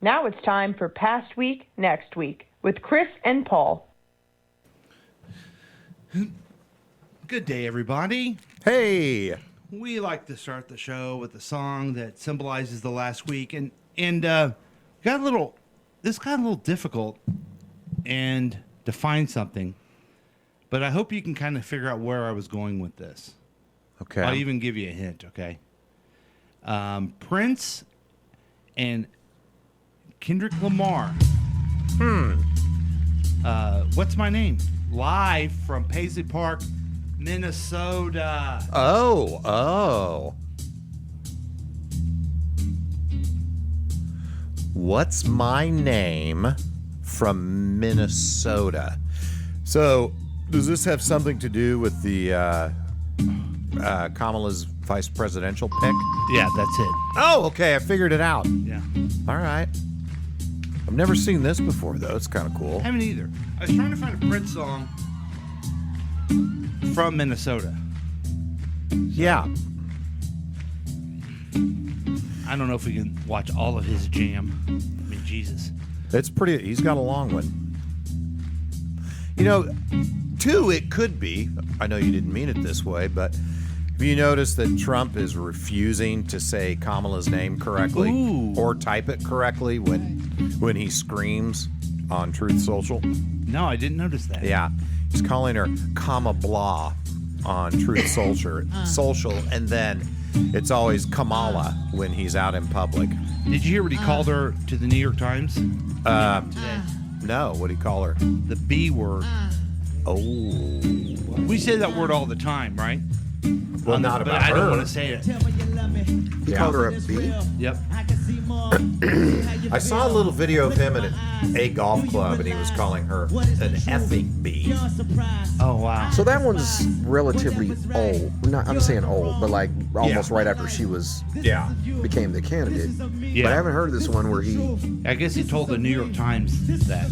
Now it's time for Past Week, Next Week with Chris and Paul. Good day, everybody. Hey. We like to start the show with a song that symbolizes the last week, and this got a little difficult and to find something, but I hope you can kind of figure out where I was going with this. Okay. I'll even give you a hint. Okay. Prince and Kendrick Lamar. What's my name? Live from Paisley Park, Minnesota. Oh. What's my name from Minnesota? So, does this have something to do with the Kamala's vice presidential pick? Yeah, that's it. Oh, okay. I figured it out. Yeah. All right. I've never seen this before, though. It's kind of cool. I haven't either. I was trying to find a Prince song from Minnesota. Yeah. I don't know if we can watch all of his jam. I mean, Jesus. It's pretty. He's got a long one. You know, too, it could be. I know you didn't mean it this way, but have you noticed that Trump is refusing to say Kamala's name correctly or type it correctly when he screams on Truth Social? No, I didn't notice that. Yeah, he's calling her Kama Blah on Truth Social, and then it's always Kamala when he's out in public. Did you hear what he called her to the New York Times today? No, what'd he call her? The B word. Oh. We say that word all the time, right? Well, not but about I don't her. want to say it. He called her a B? Yep. I saw a little video of him at a golf club, and he was calling her an effing bee. Oh, wow. So that one's relatively old. Not, I'm saying old, but like almost right after she became the candidate. Yeah. But I haven't heard this one where he. I guess he told the New York Times that.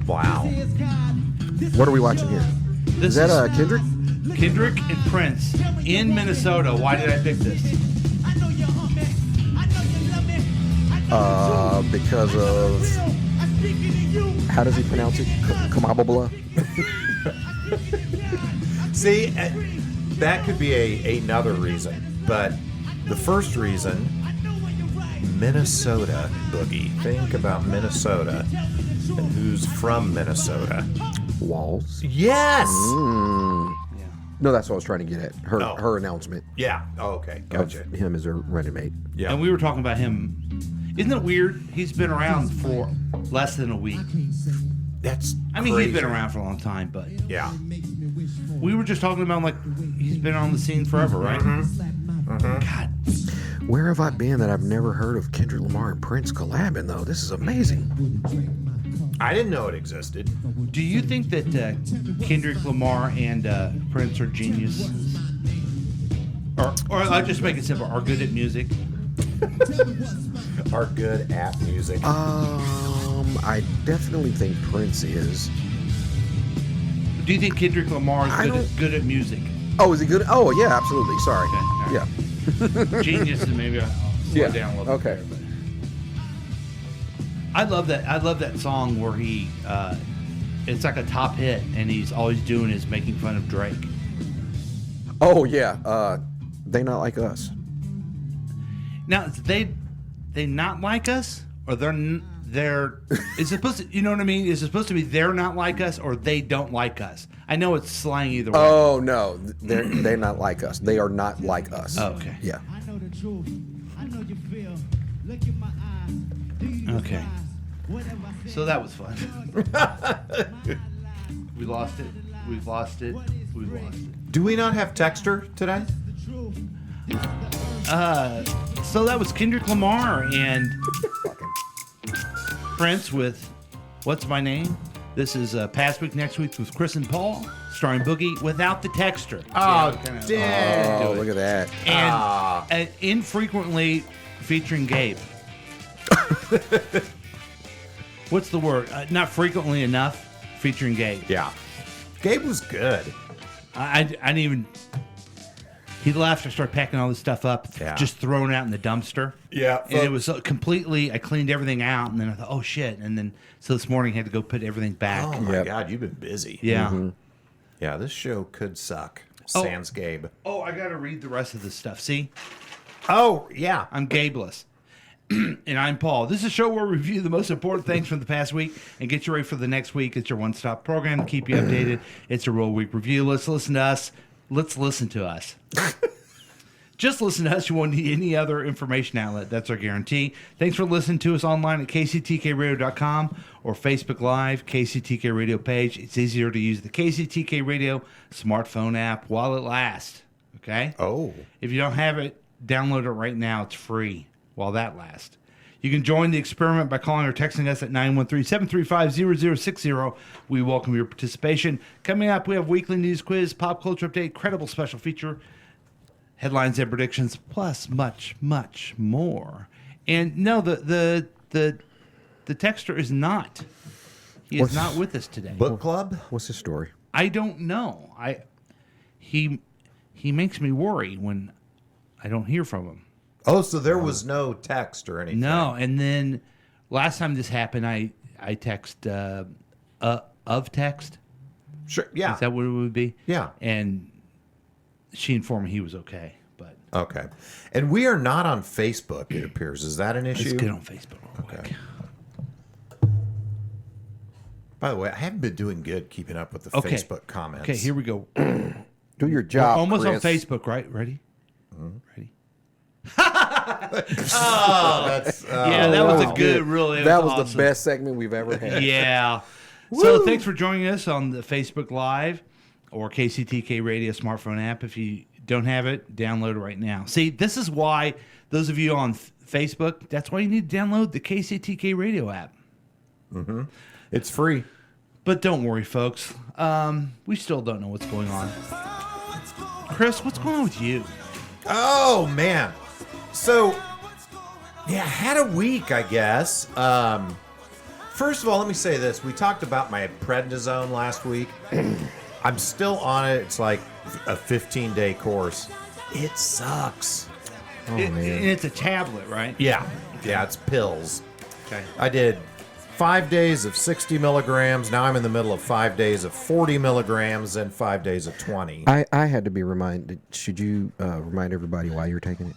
Wow. What are we watching here? This Is that Kendrick? Kendrick and Prince in Minnesota. Why did I pick this? Because of. How does he pronounce it? Kamababla? See, that could be another reason, but the first reason, Minnesota boogie. Think about Minnesota and who's from Minnesota. Walls? Yes. Yeah. No, that's what I was trying to get at. Her Oh. her announcement Yeah. Oh, okay. Gotcha. of him as her running mate. Yeah. And we were talking about him. Isn't it weird? He's been around for less than a week. That's. I mean, crazy. he's been around for a long time, but Yeah. we were just talking about like he's been on the scene forever, right? God, Where have I been that I've never heard of Kendrick Lamar and Prince collabing, though? This is amazing. I didn't know it existed. do you think that Kendrick Lamar and Prince are geniuses? Or I'll just make it simple, are good at music? Are good at music. I definitely think Prince is. Do you think Kendrick Lamar is good at music? Oh, is he good? Oh, yeah, absolutely. Sorry. Okay, all right. Yeah. Genius, and maybe I'll slow down a little Okay. bit. There, but I love that. I love that song where he, it's like a top hit, and he's always doing is making fun of Drake. Oh, yeah. They not like us. Now they not like us, or they're is it supposed to, you know what I mean? Is it supposed to be they're not like us, or they don't like us? I know it's slang either way. Oh, no. They're not like us. They are not like us. Oh, okay. Yeah. I know the truth. I know you feel. Look in my eyes. Do you Okay. realize whatever I say? So that was fun. We lost it. We've lost it. We've lost it. Do we not have Texter today? So that was Kendrick Lamar and Prince with What's My Name? This is Past Week, Next Week with Chris and Paul, starring Boogie without the texture. Oh, kinda- damn. Oh, look at that. And infrequently featuring Gabe. What's the word? Not frequently enough featuring Gabe. Yeah. Gabe was good. I didn't even. he left. I started packing all this stuff up, Yeah. just throwing it out in the dumpster. Yeah, And it was completely. I cleaned everything out, and then I thought, oh shit! And then so this morning I had to go put everything back. Oh my Yep. God, you've been busy. Yeah. Yeah, this show could suck. Oh. Sans Gabe. Oh, I got to read the rest of this stuff. See, Oh, yeah. I'm Gabeless. And I'm Paul. This is a show where we review the most important things from the past week and get you ready for the next week. It's your one-stop program to keep you updated. It's a real week review. Let's listen to us. Let's listen to us. Just listen to us. You won't need any other information outlet. That's our guarantee. Thanks for listening to us online at kctkradio.com or Facebook Live, KCTK Radio page. It's easier to use the KCTK Radio smartphone app while it lasts. Okay? Oh. If you don't have it, download it right now. It's free while that lasts. You can join the experiment by calling or texting us at 913-735-0060. We welcome your participation. Coming up, we have weekly news quiz, pop culture update, credible special feature, headlines and predictions, plus much, much more. And no, the texter is not. He is not with us today. Book club? What's the story? I don't know. He makes me worry when I don't hear from him. Oh, so there was no text or anything. No, and then last time this happened, I text of text. Sure. Yeah. Is that what it would be? Yeah. And she informed me he was okay. But Okay. And we are not on Facebook, it appears. Is that an let's issue? get on Facebook real quick. Okay. By the way, I haven't been doing good keeping up with the Okay. Facebook comments. Okay, here we go. Do your We're job. almost Chris. on Facebook, right? Ready? Ready? Oh, that's Yeah, that was a good, good. really. That was awesome. the best segment we've ever had. Yeah. So thanks for joining us on the Facebook Live or KCTK Radio smartphone app. If you don't have it, download it right now. See, this is why those of you on Facebook, that's why you need to download the KCTK Radio app. it's free. But don't worry, folks. We still don't know what's going on. Chris, what's going on with you? Oh man. So yeah, I had a week, I guess. First of all, let me say this. We talked about my prednisone last week. I'm still on it. It's like a 15-day course. It sucks. And it's a tablet, right? Yeah. Yeah, it's pills. Okay. I did 5 days of 60 milligrams. Now I'm in the middle of 5 days of 40 milligrams and 5 days of 20. I had to be reminded. Should you remind everybody why you're taking it?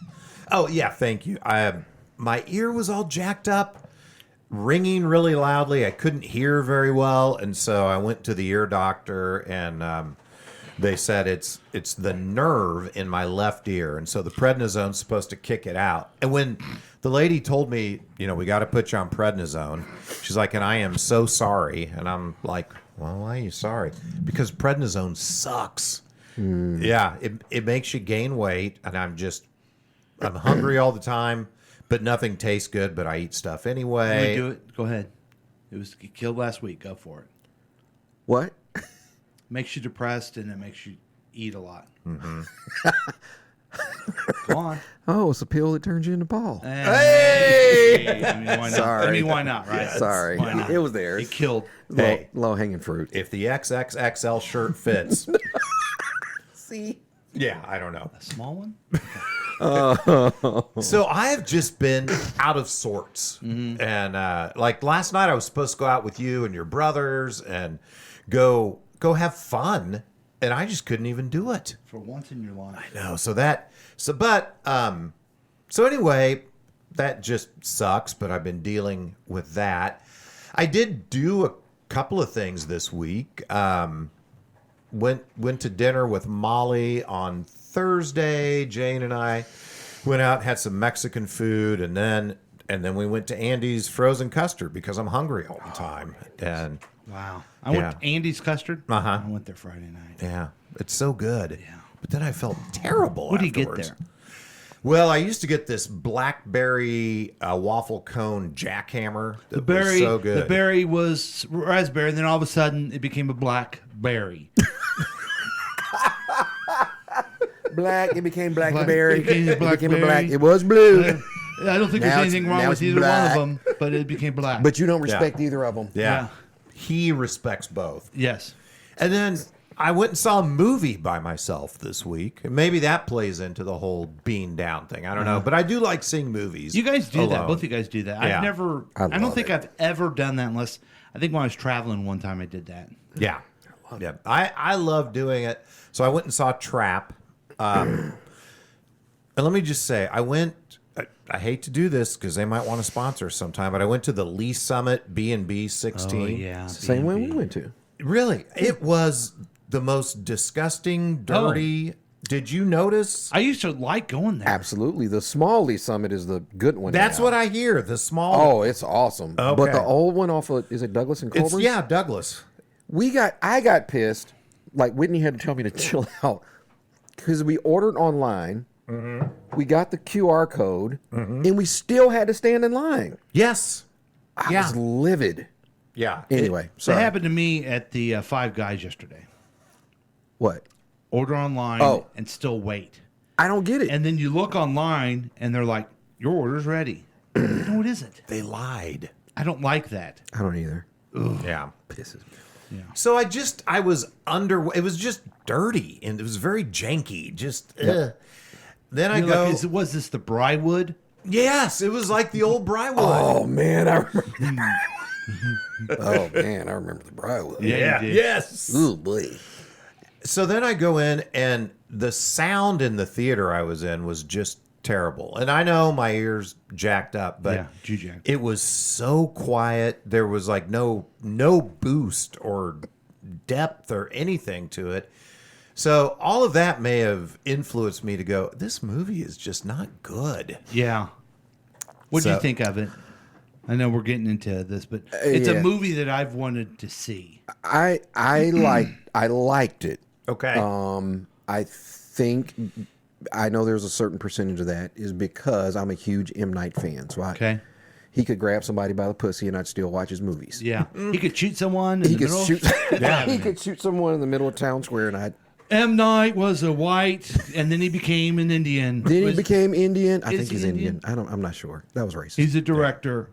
Oh, yeah, thank you. My ear was all jacked up, ringing really loudly. I couldn't hear very well, and so I went to the ear doctor, and they said it's the nerve in my left ear, and so the prednisone's supposed to kick it out. And when the lady told me, we got to put you on prednisone, she's like, and I am so sorry. And I'm like, well, why are you sorry? Because prednisone sucks. Yeah, it makes you gain weight, and I'm hungry all the time, but nothing tastes good, but I eat stuff You wanna anyway. do it? Go ahead. It was killed last week. Go for it. What? Makes you depressed and it makes you eat a lot. Go on. Oh, it's a pill that turns you into Paul. Hey! I mean, why not? Sorry. I mean, why not, right? Sorry, Why not? it was there. It killed. Hey. Low hanging fruit. If the XXXL shirt fits. See. Yeah, I don't know. A small one? So I have just been out of sorts. And like last night I was supposed to go out with you and your brothers and go have fun, and I just couldn't even do it. For once in your life. No, so anyway, that just sucks, but I've been dealing with that. I did do a couple of things this week. Went to dinner with Molly on Thursday. Jane and I went out, had some Mexican food, and then we went to Andy's frozen custard because I'm hungry all the time. And Wow. I went to Andy's Custard. Uh-huh. I went there Friday night. yeah, it's so good. Yeah. But then I felt terrible. What do you get afterwards. there? Well, I used to get this blackberry waffle cone jackhammer. The berry, was so good. the berry was raspberry, and then all of a sudden it became a blackberry. Black. It became Blackberry. blackberry. It became a a black. blackberry. It was blue. I don't think Now there's anything it's- wrong now with it's either black. one of them, but it became black. But you don't respect either of them. Yeah. He respects both. yes. And then I went and saw a movie by myself this week. And maybe that plays into the whole being down thing. I don't know. But I do like seeing movies. You guys do that. alone. Both of you guys do that. Yeah. I've never. I I don't love think it. I've ever done that unless I think when I was traveling one time I did that. Yeah. Yeah. I love doing it. So I went and saw Trap. And let me just say, I hate to do this because they might want to sponsor us sometime, but I went to the Lee Summit B&B 16. Oh yeah, Same way we B&B. went to. Really? It was the most disgusting, dirty. Did you notice? I used to like going there. Absolutely. The small Lee Summit is the good one. That's now. what I hear. The small. Oh, it's awesome. But Okay. the old one off of, is it Douglas and Colburn? It's, yeah, Douglas. I got pissed. Like Whitney had to tell me to chill out because we ordered online. We got the QR code, and we still had to stand in line. Yes. I was livid. Yeah. Anyway, That sorry. happened to me at the Five Guys yesterday. What? Order online Oh. and still wait. I don't get it. And then you look online and they're like, your order's ready. No, it isn't. They lied. I don't like that. I don't either. Yeah. Pisses me. So I was under. It was just dirty and it was very janky. Just. Then I You're go. like, was this the Brywood? Yes, it was like the old Brywood. Oh man, I remember. Oh man, I remember the Briarwood. Yeah, you did. Yes. Oh boy. So then I go in, and the sound in the theater I was in was just terrible. And I know my ears jacked up, but Yeah, G-jacked. it was so quiet. There was like no boost or depth or anything to it. So all of that may have influenced me to go, this movie is just not good. Yeah. What do you So- think of it? I know we're getting into this, but it's a yeah. movie that I've wanted to see. I liked it. Okay. I think I know there's a certain percentage of that is because I'm a huge M. Night fan. So Okay. he could grab somebody by the pussy and I'd still watch his movies. Yeah. He could shoot someone in He the could middle. shoot. Yeah. He could shoot someone in the middle of town square, and I'd. M. Night was a white, and then he became an Indian. Then he Was- became Indian. I is think he he's Indian? Indian. I'm not sure. That was racist. He's a director.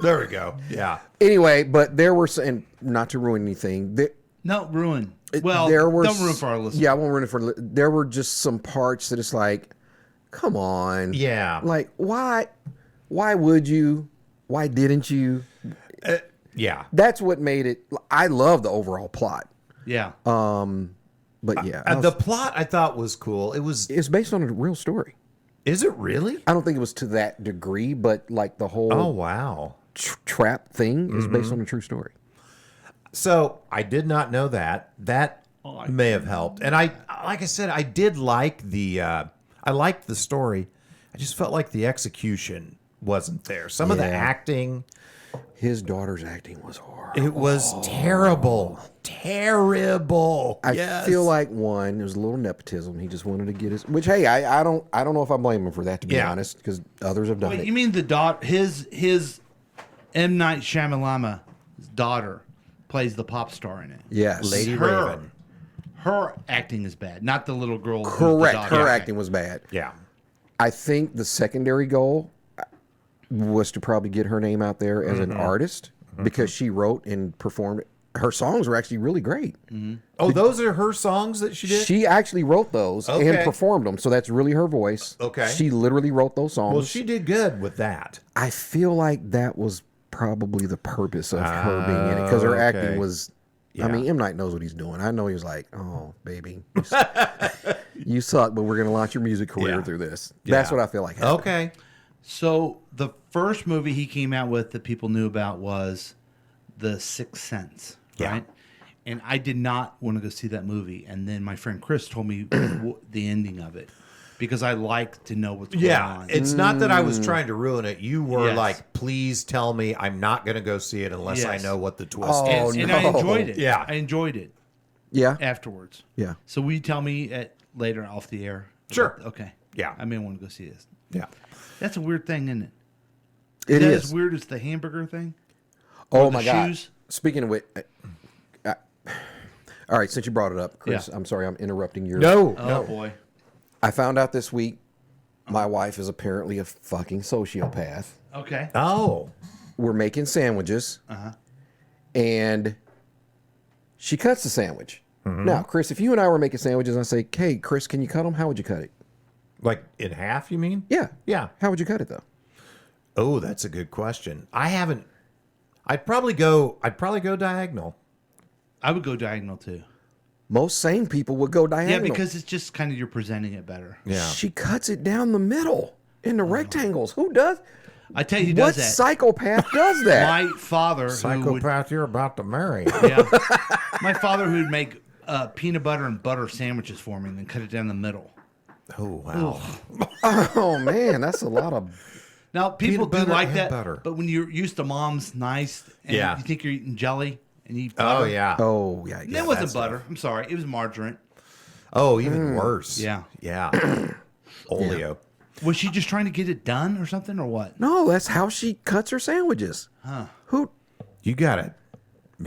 There we go. Yeah. Anyway, but there were and not to ruin anything. No, ruin. Well, there were don't ruin for our listeners. Yeah, I won't ruin it for. There were just some parts that it's like, come on. Yeah. Like why? Why would you? Why didn't you? Yeah. That's what made it. I love the overall plot, Yeah. but yeah, I The was- plot I thought was cool. It was. it's based on a real story. Is it really? I don't think it was to that degree, but like the whole Oh wow. trap thing is based on a true story. So I did not know that. That may have helped. And I, like I said, I did like I liked the story. I just felt like the execution wasn't there. Some of the Yeah. acting, His daughter's acting was horrible. it was terrible, terrible. I Yes. feel like one, it was a little nepotism. He just wanted to get his. Which hey, I don't know if I blame him for that, to be Yeah. honest, because others have done Wait, it. you mean the his M. Night Shyamalama's daughter plays the pop star in it? Yes, Lady Her. Raven. Her acting is bad, not the little girl. who's the correct. daughter. Her Okay. acting was bad. Yeah. I think the secondary goal was to probably get her name out there as an artist because she wrote and performed. Her songs were actually really great. Oh, those are her songs that she did? She actually wrote those and Okay. performed them, so that's really her voice. Okay. She literally wrote those songs. Well, she did good with that. I feel like that was probably the purpose of her being in it because her okay. acting was. I Yeah. mean, M. Night knows what he's doing. I know he was like, "Oh, baby, you suck, but we're gonna launch your music career Yeah. through this." That's Yeah. what I feel like. happened. Okay. So the first movie he came out with that people knew about was The Sixth Sense, Yeah. right? And I did not want to go see that movie. And then my friend Chris told me the ending of it because I like to know what's going Yeah, on. it's not that I was trying to ruin it. You were Yes. like, please tell me I'm not going to go see it unless I Yes. know what the twist Oh, is. and no. I enjoyed it. Yeah. I enjoyed it Yeah, afterwards. yeah. So will you tell me later off the air? Sure. Okay. Yeah. I may want to go see this. Yeah. That's a weird thing, isn't it? It that is. as weird as the hamburger thing? Oh Or my the god! shoes? Speaking of which, all right. Since you brought it up, Chris, Yeah. I'm sorry, I'm interrupting your. No, Oh, no. boy. I found out this week my wife is apparently a fucking sociopath. Okay. Oh. We're making sandwiches, and she cuts the sandwich, Now, Chris, if you and I were making sandwiches and I say, hey, Chris, can you cut them? How would you cut it? Like in half, you mean? Yeah. Yeah. How would you cut it, though? Oh, that's a good question. I haven't. I'd probably go diagonal. I would go diagonal too. Most sane people would go Yeah, diagonal. because it's just kind of you're presenting it better. Yeah. She cuts it down the middle in the rectangles. Who does? I tell you, who What does that? psychopath does that? My father, who would, Psychopath, you're about to marry. yeah, my father who would make peanut butter and butter sandwiches for me and then cut it down the middle. Oh wow. Oh, man, that's a lot of... Now people Peanut do butter like and that, butter. but when you're used to mom's nice, and Yeah. you think you're eating jelly and you eat Oh butter. yeah. Oh, yeah. And yeah. it wasn't that's butter. I'm sorry, it was margarine. Oh, even worse. Yeah. Yeah. Oleo. Was she just trying to get it done or something, or what? No, that's how she cuts her sandwiches. Who? You got it.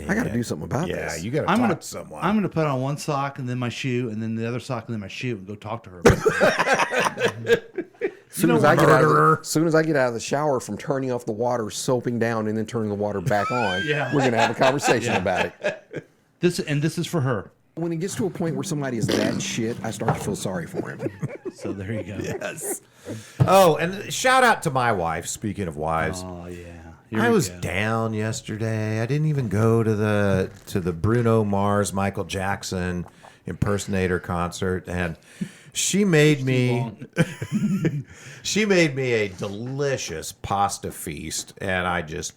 I got to do something about Yeah, this. you got to I'm talk gonna to someone. I'm gonna put on one sock and then my shoe and then the other sock and then my shoe and go talk to her. About it. Soon as I get out of murderer. soon as I get out of the shower from turning off the water, soaping down, and then turning the water back on, Yeah. we're gonna have a conversation about it. This is for her. When it gets to a point where somebody is that shit, I start to feel sorry for him. So there you go. Yes. Oh, and shout out to my wife. Speaking of wives, Oh yeah. Here I we was go. down yesterday. I didn't even go to the Bruno Mars, Michael Jackson impersonator concert, and she made me she made me a delicious pasta feast, and I just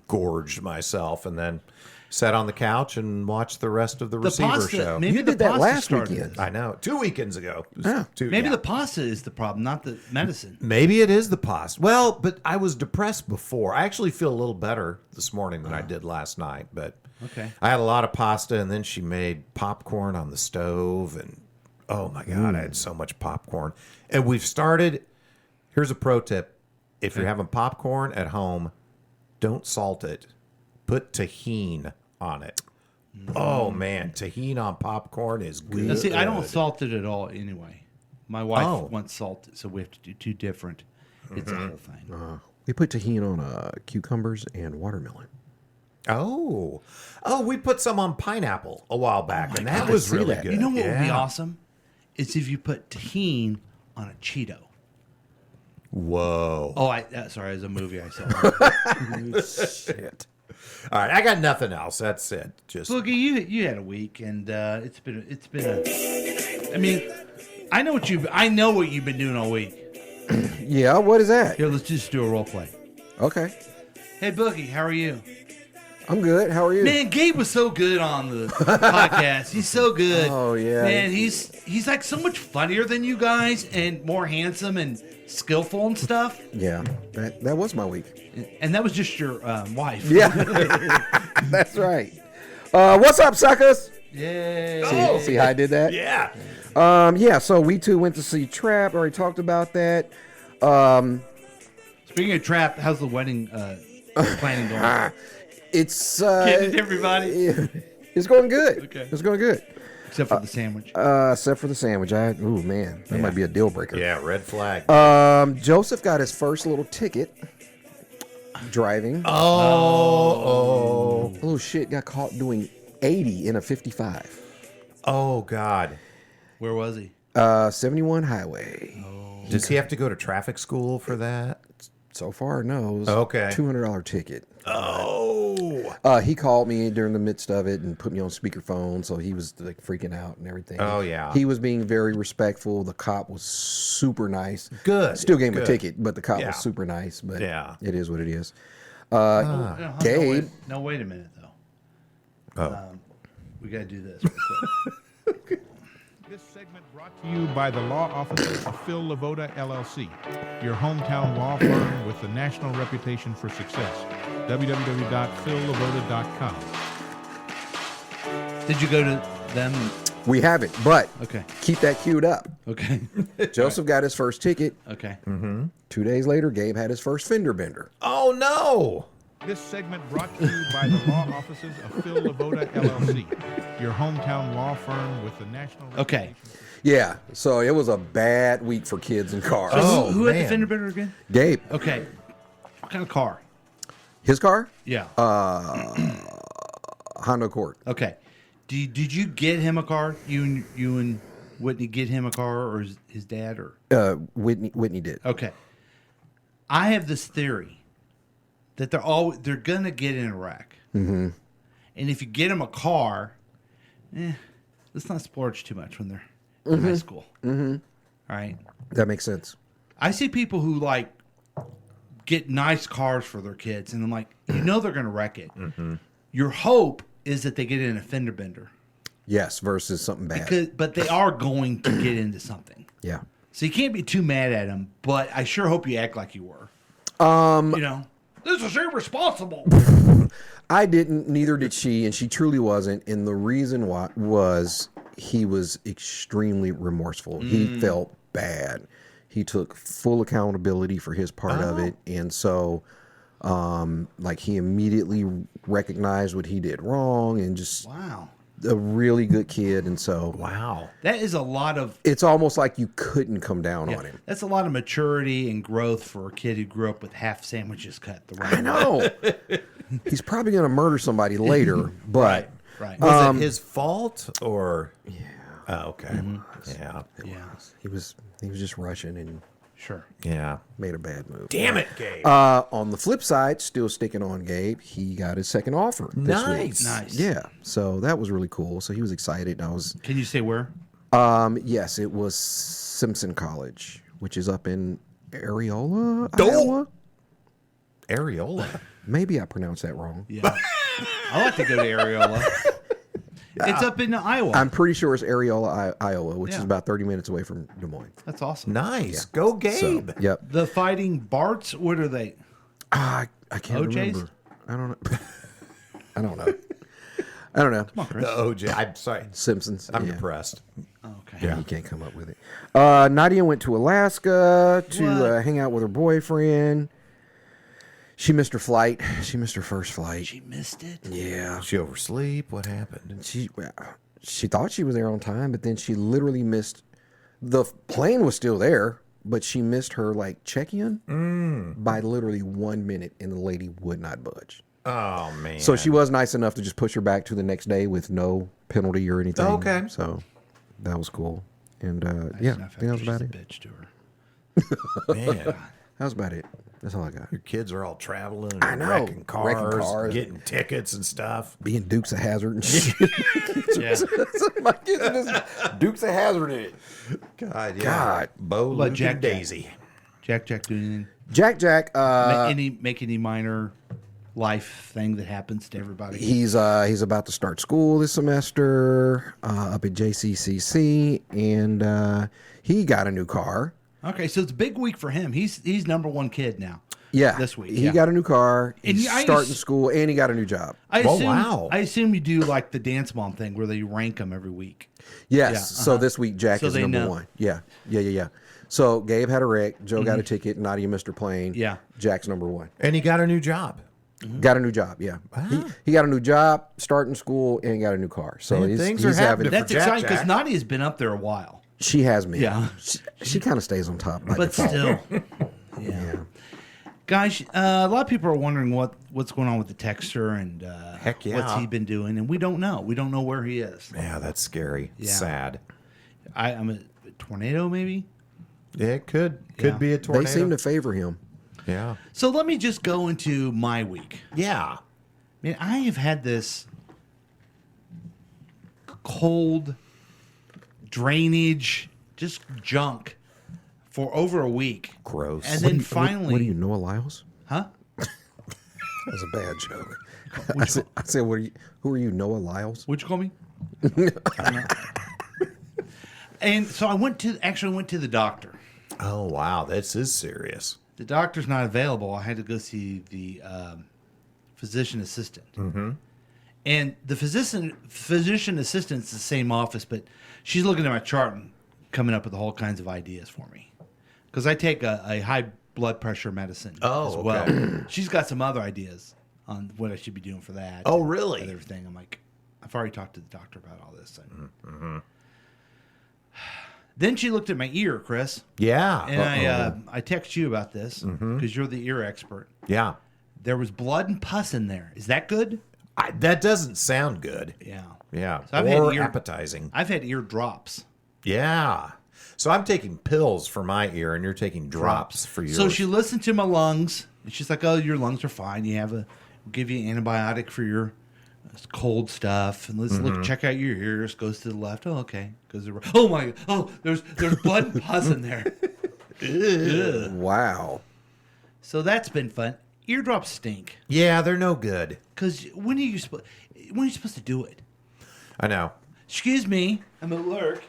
gorged myself, and then sat on the couch and watched the rest of the receiver pasta, show. maybe You the did that pasta last started weekend. it. I know, 2 weekends ago. Yeah. Maybe Yeah. the pasta is the problem, not the medicine. Maybe it is the pasta. Well, but I was depressed before. I actually feel a little better this morning than I did last night. But Okay. I had a lot of pasta, and then she made popcorn on the stove, and oh my god, I had so much popcorn. And we've started. Here's a pro tip: if you're having popcorn at home, don't salt it. Put tahini on it. Oh man, tahini on popcorn is good. Now, see, I don't salt it at all anyway. My wife Oh. wants salt, so we have to do two different. It's a whole thing. We put tahini on cucumbers and watermelon. Oh, we put some on pineapple a while back, and that was see really that. good. You know what would be Yeah. awesome? It's if you put tahini on a Cheeto. Whoa! Oh, sorry, it's a movie I saw. Shit. All right, I got nothing else. That's it. Just Boogie, you had a week, and it's been a. I mean, I know what you've been doing all week. Yeah, what is that? Here, let's just do a role play. Okay. Hey, Boogie, how are you? I'm good. How are you? Man, Gabe was so good on the podcast. He's so good. Oh, yeah. Man, he's like so much funnier than you guys and more handsome and skillful and stuff. Yeah, that was my week. And that was just your wife. Yeah, that's right. What's up, suckers? Yay. See how I did that? yeah. Yeah, so we two went to see Trap. Already talked about that. Speaking of trap, how's the wedding planning going? It's Get it, everybody. it's going good. Okay. It's going good. Except for the sandwich. Except for the sandwich. Ooh, man, that might be a deal breaker. Yeah, red flag. Joseph got his first little ticket driving. oh, Little shit got caught doing 80 in a 55. oh, God. Where was he? 71 highway. Does he have to go to traffic school for that? So far, knows. Okay. $200 ticket. Oh, He called me during the midst of it and put me on speakerphone, so he was like freaking out and everything. Oh, yeah. He was being very respectful. The cop was super nice. Good, Still gave him good. a ticket, but the cop Yeah. was super nice. But Yeah. it is what it is. No, Gabe. No, wait a minute, though. oh. We got to do this real quick. This segment brought to you by the law offices of Phil Lavoda, LLC, your hometown law firm with the national reputation for success. www.phillavoda.com. Did you go to them? We have it, but Okay. keep that queued up. Okay. Joseph got his first ticket. Okay. 2 days later, Gabe had his first fender bender. Oh, no. This segment brought to you by the law offices of Phil Lavoda, LLC, your hometown law firm with the national Okay. reputation for Yeah, so it was a bad week for kids and cars. Oh, who had the man. fender bender again? Gabe, Okay. What kind of car? his car, Yeah. Honda Accord. Okay. Did you get him a car? You and Whitney get him a car, or his dad, or Whitney did. okay? I have this theory that they're gonna get in a wreck, and if you get them a car, let's not splurge too much when they're in high school. All right. That makes sense. I see people who like get nice cars for their kids, and I'm like, they're gonna wreck it. Your hope is that they get in a fender bender, Yes, versus something bad. but they are going to get into something. Yeah. So you can't be too mad at them. But I sure hope you act like you were. This is irresponsible. I didn't, neither did she, and she truly wasn't. And the reason why was he was extremely remorseful. He felt bad. He took full accountability for his part of it. And so, like, he immediately recognized what he did wrong and just Wow, a really good kid. And so, Wow. that is a lot of. it's almost like you couldn't come down on him. That's a lot of maturity and growth for a kid who grew up with half sandwiches cut the right I know. He's probably going to murder somebody later, but Right. Was it his fault or? Yeah. Oh, okay. Yeah. Yeah. he was just rushing and Sure. Yeah. made a bad move. Damn it, Gabe. On the flip side, still sticking on Gabe, he got his second offer this week. Nice. Nice. Yeah, so that was really cool. So he was excited. And I was, Can you say where? yes, it was Simpson College, which is up in Areola, Iowa. Areola. Maybe I pronounced that wrong. Yeah. I like to go to Areola. It's up in Iowa. I'm pretty sure it's Areola, Iowa, which is Yeah. about 30 minutes away from Des Moines. That's awesome. Nice. Go, So, Gabe. yep. The Fighting Barts, what are they? I can't OJs? remember. I don't know. I don't know. I don't know. Come on, Chris. The OJ. I'm sorry. Simpsons. I'm yeah. depressed. Okay. You can't come up with it. Nadia went to Alaska to What? hang out with her boyfriend. She missed her flight. She missed her first flight. She missed it. Yeah. She oversleep. What happened? She thought she was there on time, but then she literally missed. The plane was still there, but she missed her like check-in by literally 1 minute, and the lady would not budge. Oh man. So she was nice enough to just push her back to the next day with no penalty or anything. Okay. So that was cool. And Nice I enough think that was after about she's it. a bitch to her. Man. That was about it. That's all I got. Your kids are all traveling and I know. wrecking Wrecking cars, cars. getting tickets and stuff. Being Dukes of Hazzard and shit. Yeah. My kids are just Dukes of Hazzard in it. God, yeah. God. Bo, What about Luke, Jack and Jack? Daisy. Jack doing anything? Jack. Make any minor life thing that happens to everybody? He's about to start school this semester up at JCCC, and he got a new car. Okay, so it's a big week for him. He's number one kid now. Yeah, This week. he yeah. got a new car. And He's I starting just- school, and he got a new job. I Oh, assume, wow. I assume you do like the Dance Mom thing where they rank them every week. Yes. Yeah, So this week, Jack So is they number know. one. Yeah. So Gabe had a wreck. Joe got a ticket. Nadia missed her plane. Yeah. Jack's number one. And he got a new job. Got a new job. Yeah. He got a new job, starting school, and got a new car. So Man, he's, things are he's happening. having. That's Jack exciting because Jack. Nadia's been up there a while. She has me. Yeah. She kind of stays on top. By But default. still. Yeah. Guys, a lot of people are wondering what's going on with the Texter and Heck yeah. what's he been doing, and we don't know. We don't know where he is. Yeah, that's scary. Yeah. Sad. I'm a tornado, maybe. Yeah, it could Yeah. be a They tornado. seem to favor him. Yeah. So let me just go into my week. Yeah. Man, I have had this cold drainage, just junk for over a week. Gross. And then What finally, are you, Noah Lyles? huh? That was a bad joke. I said, who are you, Noah Lyles? What'd you call me? I don't know. And so I went to the doctor. Oh wow, this is serious. The doctor's not available. I had to go see the physician assistant. Mm-hmm. And the physician assistant's the same office, but she's looking at my chart and coming up with all kinds of ideas for me. Because I take a high blood pressure medicine Oh, as well. okay. She's got some other ideas on what I should be doing for that. Oh, really? And everything. I'm like, I've already talked to the doctor about all this. Mm-hmm. Then she looked at my ear, Chris. Yeah. And I text you about this because you're the ear expert. Yeah. There was blood and pus in there. Is that good? That doesn't sound good. Yeah. Yeah. So I've had or ear- appetizing. I've had ear drops. Yeah. So I'm taking pills for my ear, and you're taking drops for yours. So she listened to my lungs, and she's like, "Oh, your lungs are fine. You have we'll give you an antibiotic for your cold stuff, and let's look, check out your ears." Goes to the left. Oh, okay. Goes to the right. Oh my! Oh, there's blood and pus in there. Ugh. Wow. So that's been fun. Eardrops stink Yeah, they're no good. because when are you supposed to do it? I know. Excuse me, I'm at work.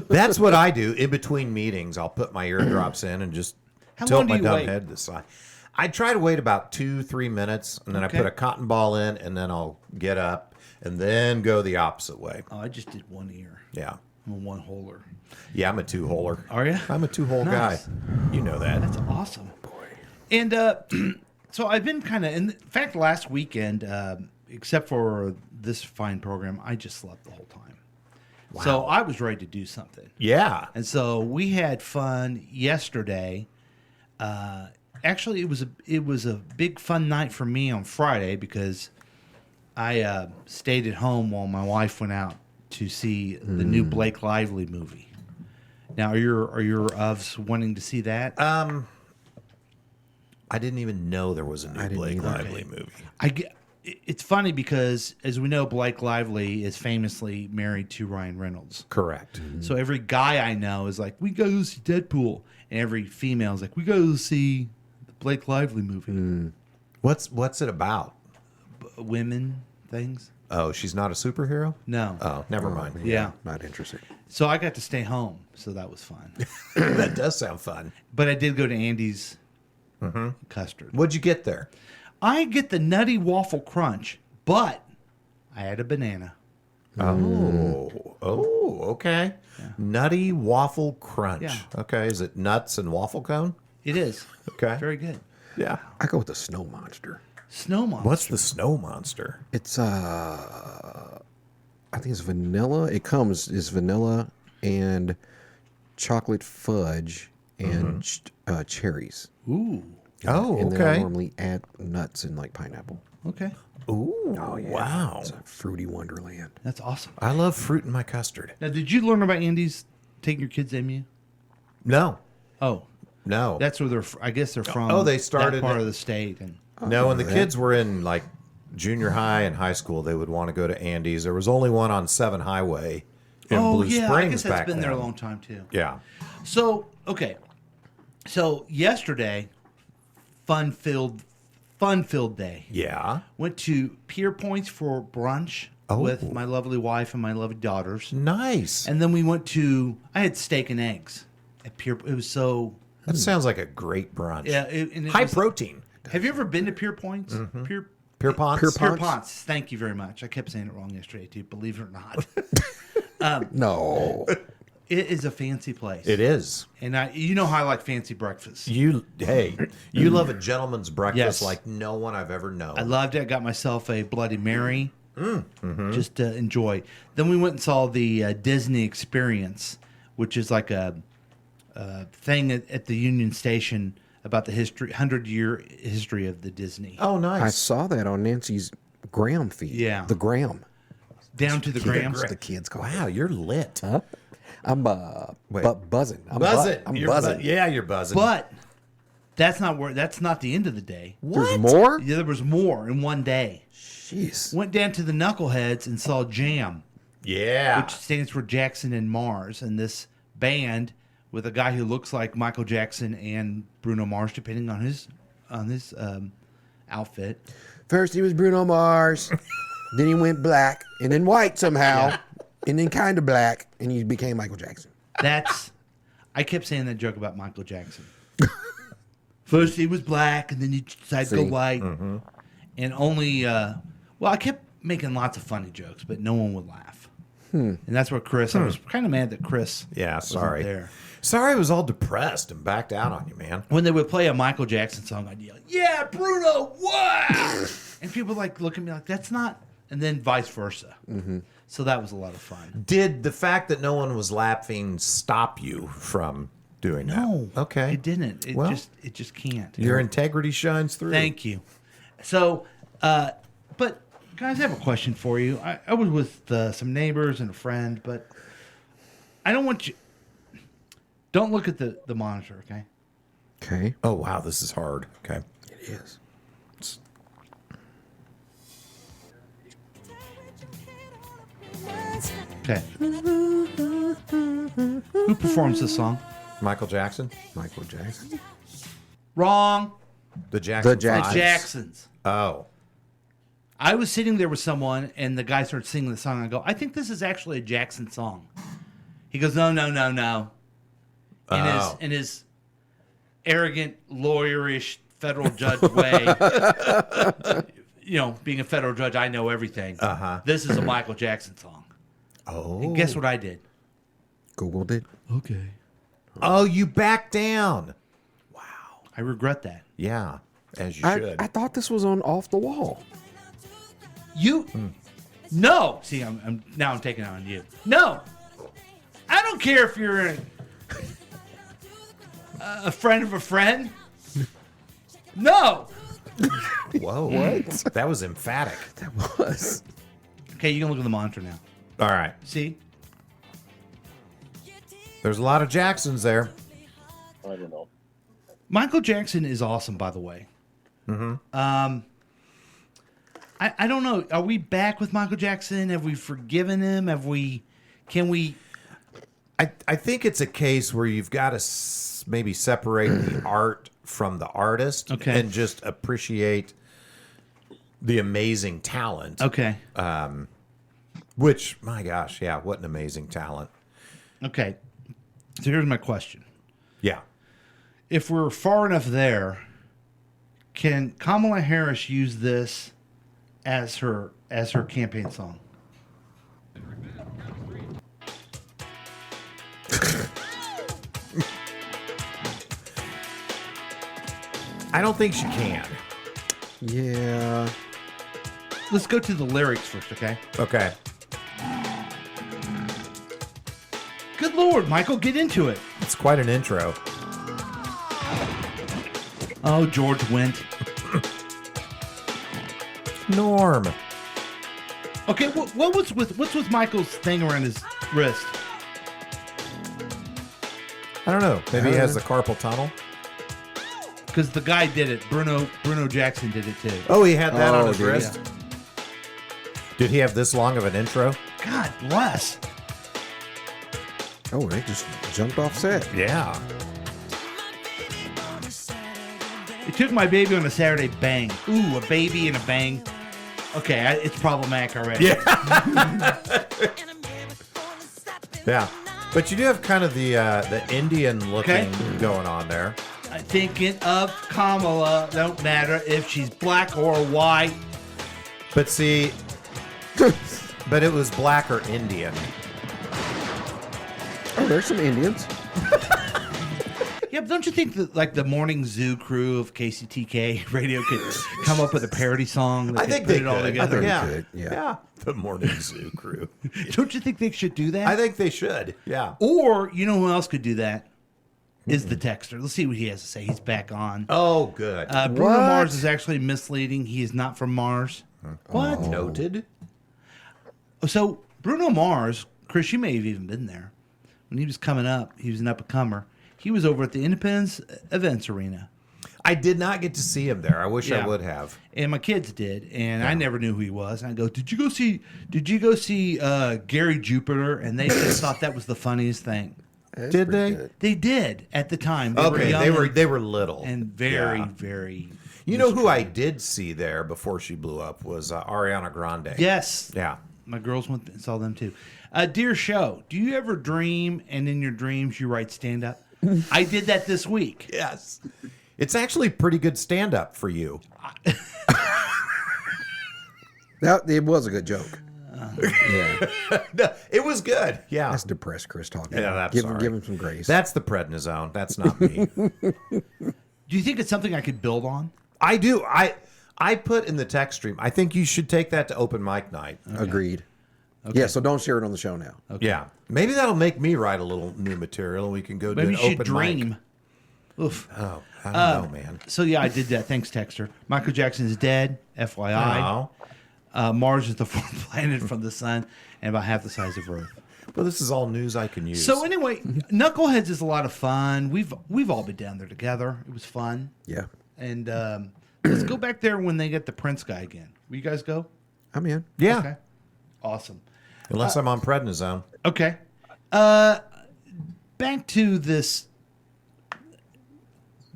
That's what I do in between meetings. I'll put my eardrops in and just How tilt long do my you dumb wait? head to the side. I try to wait about 2-3 minutes, and then Okay. I put a cotton ball in, and then I'll get up and then go the opposite way. Oh, I just did one ear. Yeah. I'm a one-holer. Yeah, I'm a two-holer. Are you? I'm a two-hole Nice. guy. You know that. That's awesome. And so I've been kind of, in fact, last weekend, except for this fine program, I just slept the whole time. So I was ready to do something. Yeah. And so we had fun yesterday. Actually, it was a big fun night for me on Friday because I stayed at home while my wife went out to see the new Blake Lively movie. Now, are your ofs wanting to see that? I didn't even know there was a new didn't Blake either. Lively movie. It's funny because, as we know, Blake Lively is famously married to Ryan Reynolds. Correct. So every guy I know is like, we go see Deadpool. And every female is like, we go see the Blake Lively movie. What's it about? Women things. Oh, she's not a superhero? No. Oh, never mind. Yeah. Not interested. So I got to stay home. So that was fun. That does sound fun. But I did go to Andy's custard. What'd you get there? I get the Nutty Waffle Crunch, but I had a banana. Oh, okay. Nutty waffle crunch. Yeah. Okay, is it nuts and waffle cone? It is. Okay. Very good. Yeah. I go with the snow monster. Snow monster. What's the snow monster? It's I think it's vanilla. It's vanilla and chocolate fudge and cherries. Ooh. Oh, And then I okay. normally add nuts and like pineapple. Okay. Ooh, wow. It's a fruity wonderland. That's awesome. I love fruit in my custard. Now, did you learn about Andy's taking your kids MU? No, Oh, no. that's where I guess they're from. Oh, they started that part it- of the state, and No, when the kids were in like junior high and high school, they would want to go to Andy's. There was only one on 7 Highway in Blue Springs I guess that's back been there a then. long time too. Yeah. So okay, so yesterday, fun-filled day. Yeah. Went to Pier Points for brunch Oh. with my lovely wife and my lovely daughters, Nice. and then we went to. I had steak and eggs at Pier. It was so That sounds like a great brunch. yeah. And it High was- protein. Have you ever been to Pier Points? Pier Pierpont's? Pier Ponce. Thank you very much. I kept saying it wrong yesterday too. Believe it or not, No. it is a fancy place. It is. And you know how I like fancy breakfast. You love a gentleman's breakfast Yes. like no one I've ever known. I loved it. I got myself a Bloody Mary just to enjoy. Then we went and saw the Disney Experience, which is like a thing at the Union Station about the 100-year history of the Disney. Oh, I nice. saw that on Nancy's Graham feed. Yeah. The Graham. Down to the Grams. The kids call Wow, you're lit. it. I'm Wait. buzzing. I'm Buzzing. I'm You're buzzing. yeah, you're buzzing. But that's not the end of the day. There's more? Yeah, there was more in one day. Jeez. Went down to the Knuckleheads and saw Jam, Yeah. which stands for Jackson and Mars, and this band with a guy who looks like Michael Jackson and Bruno Mars, depending on his outfit. First he was Bruno Mars, then he went black, and then white somehow, and then kind of black, and he became Michael Jackson. I kept saying that joke about Michael Jackson. First he was black, and then he decided to go See? white, and only. I kept making lots of funny jokes, but no one would laugh. And that's where Chris. I was kind of mad that Chris. Yeah, wasn't sorry. There. Sorry I was all depressed and backed out on you, man. When they would play a Michael Jackson song, I'd yell, "Yeah, Bruno, wow!" And people like look at me like that's not, and then vice versa. So that was a lot of fun. Did the fact that no one was laughing stop you from doing No, that? Okay. it didn't. It Well, just can't. Your integrity shines through. Thank you. So, but Guys, I have a question for you. I was with some neighbors and a friend, but I don't want you. Don't look at the monitor, okay? Okay. Oh, wow. This is hard. Okay. It is. Okay. Who performs this song? Michael Jackson? Michael Jackson. Wrong. The Jackson. The Jacksons. The Jacksons. Oh. I was sitting there with someone, and the guy started singing the song. I go, I think this is actually a Jackson song. He goes, no. In his arrogant, lawyerish federal judge way, being a federal judge, I know everything. Uh-huh. This is a Michael Jackson song. Oh. And guess what I did? Googled it. Okay. Oh, you backed down. I regret that. Yeah, as you should. I thought this was on Off the Wall. You no. See, I'm taking it on you. No, I don't care if you're a friend of a friend. No. Whoa. What? That was emphatic. That was. Okay, you can look at the monitor now. All right. See, There's a lot of Jacksons there. I don't know. Michael Jackson is awesome, by the way. Mm-hmm. I don't know. Are we back with Michael Jackson? Have we forgiven him? Can we? I think it's a case where you've got to maybe separate the art from the artist, Okay. and just appreciate the amazing talent. Okay. Which, my gosh, yeah, what an amazing talent. Okay. So here's my question. Yeah. If we're far enough there, can Kamala Harris use this as her campaign song? I don't think she can. Yeah. Let's go to the lyrics first, okay? Okay. Good Lord, Michael, get into it. It's quite an intro. Oh, George Wendt. Norm. Okay, what's with Michael's thing around his wrist? I don't know. Maybe he has the carpal tunnel. Because the guy did it. Bruno Jackson did it too. Oh, he had that on his did he? wrist. Did he have this long of an intro? God bless. Oh, they just jumped off set. Yeah. It took my baby on a Saturday bang. Ooh, a baby and a bang. Okay, it's problematic already. Yeah. Yeah. But you do have kind of the Indian looking going on there. I'm thinking of Kamala. Don't matter if she's black or white. But see, but it was black or Indian. Oh, there's some Indians. Yeah, but don't you think that like the morning zoo crew of KCTK radio could come up with a parody song? That I could think put they it all could. together. think Yeah. they could, yeah. The Morning Zoo crew. Don't you think they should do that? I think they should. Yeah. Or you know who else could do that? Is the texter. Let's see what he has to say. He's back on. Oh, good. Bruno What? Mars is actually misleading. He is not from Mars. What? Noted. So Bruno Mars, Chris, you may have even been there when he was coming up. He was an up and comer. He was over at the Independence Events Arena, I did not get to see him there. I wish Yeah. I would have. and my kids did, and I never knew who he was. And I go, "Did you go see Gary Jupiter?" And they just thought that was the funniest thing. That's Did pretty they? good. They did at the time. They were Okay, young they were little and very, Yeah. very. You know who I did see there before she blew up was Ariana Grande. Yes. Yeah. My girls went and saw them too. Dear show, do you ever dream and in your dreams you write stand up? I did that this week. Yes. It's actually pretty good stand up for you. It was a good joke. Yeah. No, it was good. Yeah. That's depressed Chris talking. Yeah, that's give sorry. him some grace. That's the prednisone. That's not me. Do you think it's something I could build on? I do. I put in the text stream. I think you should take that to open mic night. Agreed. Yeah, so don't share it on the show now. Yeah. Maybe that'll make me write a little new material and we can go Maybe do you an should open dream. mic. Oof. Oh, I don't know, man. So yeah, I did that. Thanks, Texter. Michael Jackson is dead. FYI. Oh. Mars is the fourth planet from the sun and about half the size of Earth. Well, this is all news I can use. So anyway, Knuckleheads is a lot of fun. We've all been down there together. It was fun. Yeah. And let's go back there when they get the Prince guy again. Will you guys go? I'm in. yeah, Okay. Awesome. unless I'm on prednisone. Okay. Back to this.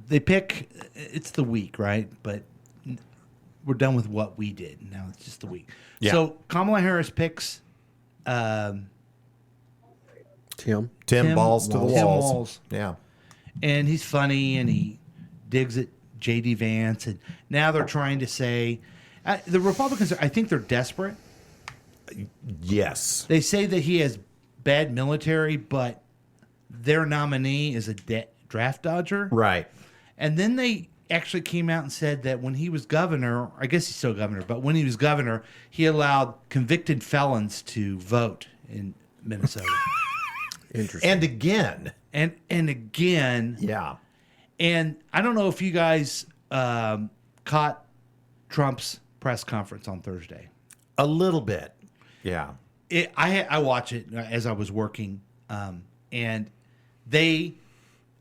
They pick. It's the week, right? But we're done with what we did. Now it's just the week. Yeah. So Kamala Harris picks Tim. Tim balls to the Tim walls. Walz. Yeah. And he's funny and he digs at J.D. Vance. And now they're trying to say the Republicans, I think they're desperate. Yes. They say that he has bad military, but their nominee is a draft dodger. Right. And then they actually came out and said that when he was governor, I guess he's still governor, but when he was governor, he allowed convicted felons to vote in Minnesota. Interesting. And again. and again, Yeah. and I don't know if you guys caught Trump's press conference on Thursday. A little bit. Yeah. I watch it as I was working, and they.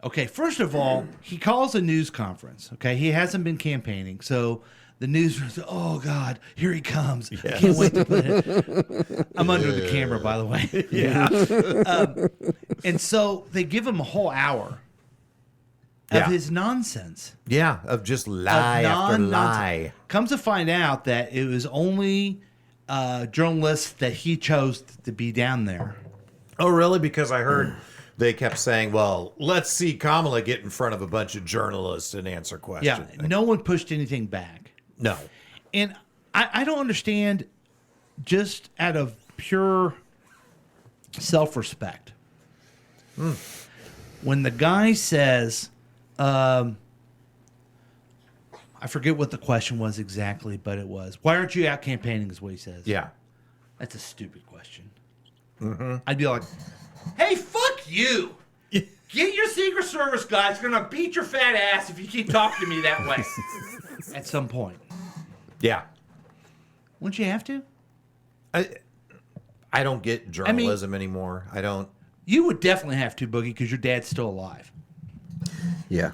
Okay, first of all, he calls a news conference. Okay, he hasn't been campaigning, so the news was, oh God, here he comes. I can't wait to put it. I'm under the camera, by the way. Yeah. And so they give him a whole hour of Yeah. his nonsense. Yeah. Of just lie Of after non-nonsense. lie. Comes to find out that it was only journalists that he chose to be down there. Oh, really? Because I heard they kept saying, well, let's see Kamala get in front of a bunch of journalists and answer Yeah, questions. no one pushed anything back. No. And I don't understand, just out of pure self-respect, when the guy says, I forget what the question was exactly, but it was, why aren't you out campaigning, is what he says. Yeah. That's a stupid question. I'd be like, hey, fuck you. Get your Secret Service guy. It's going to beat your fat ass if you keep talking to me that way. At some point. Yeah. Wouldn't you have to? I don't get journalism anymore. I don't. You would definitely have to, Boogie, because your dad's still alive. Yeah.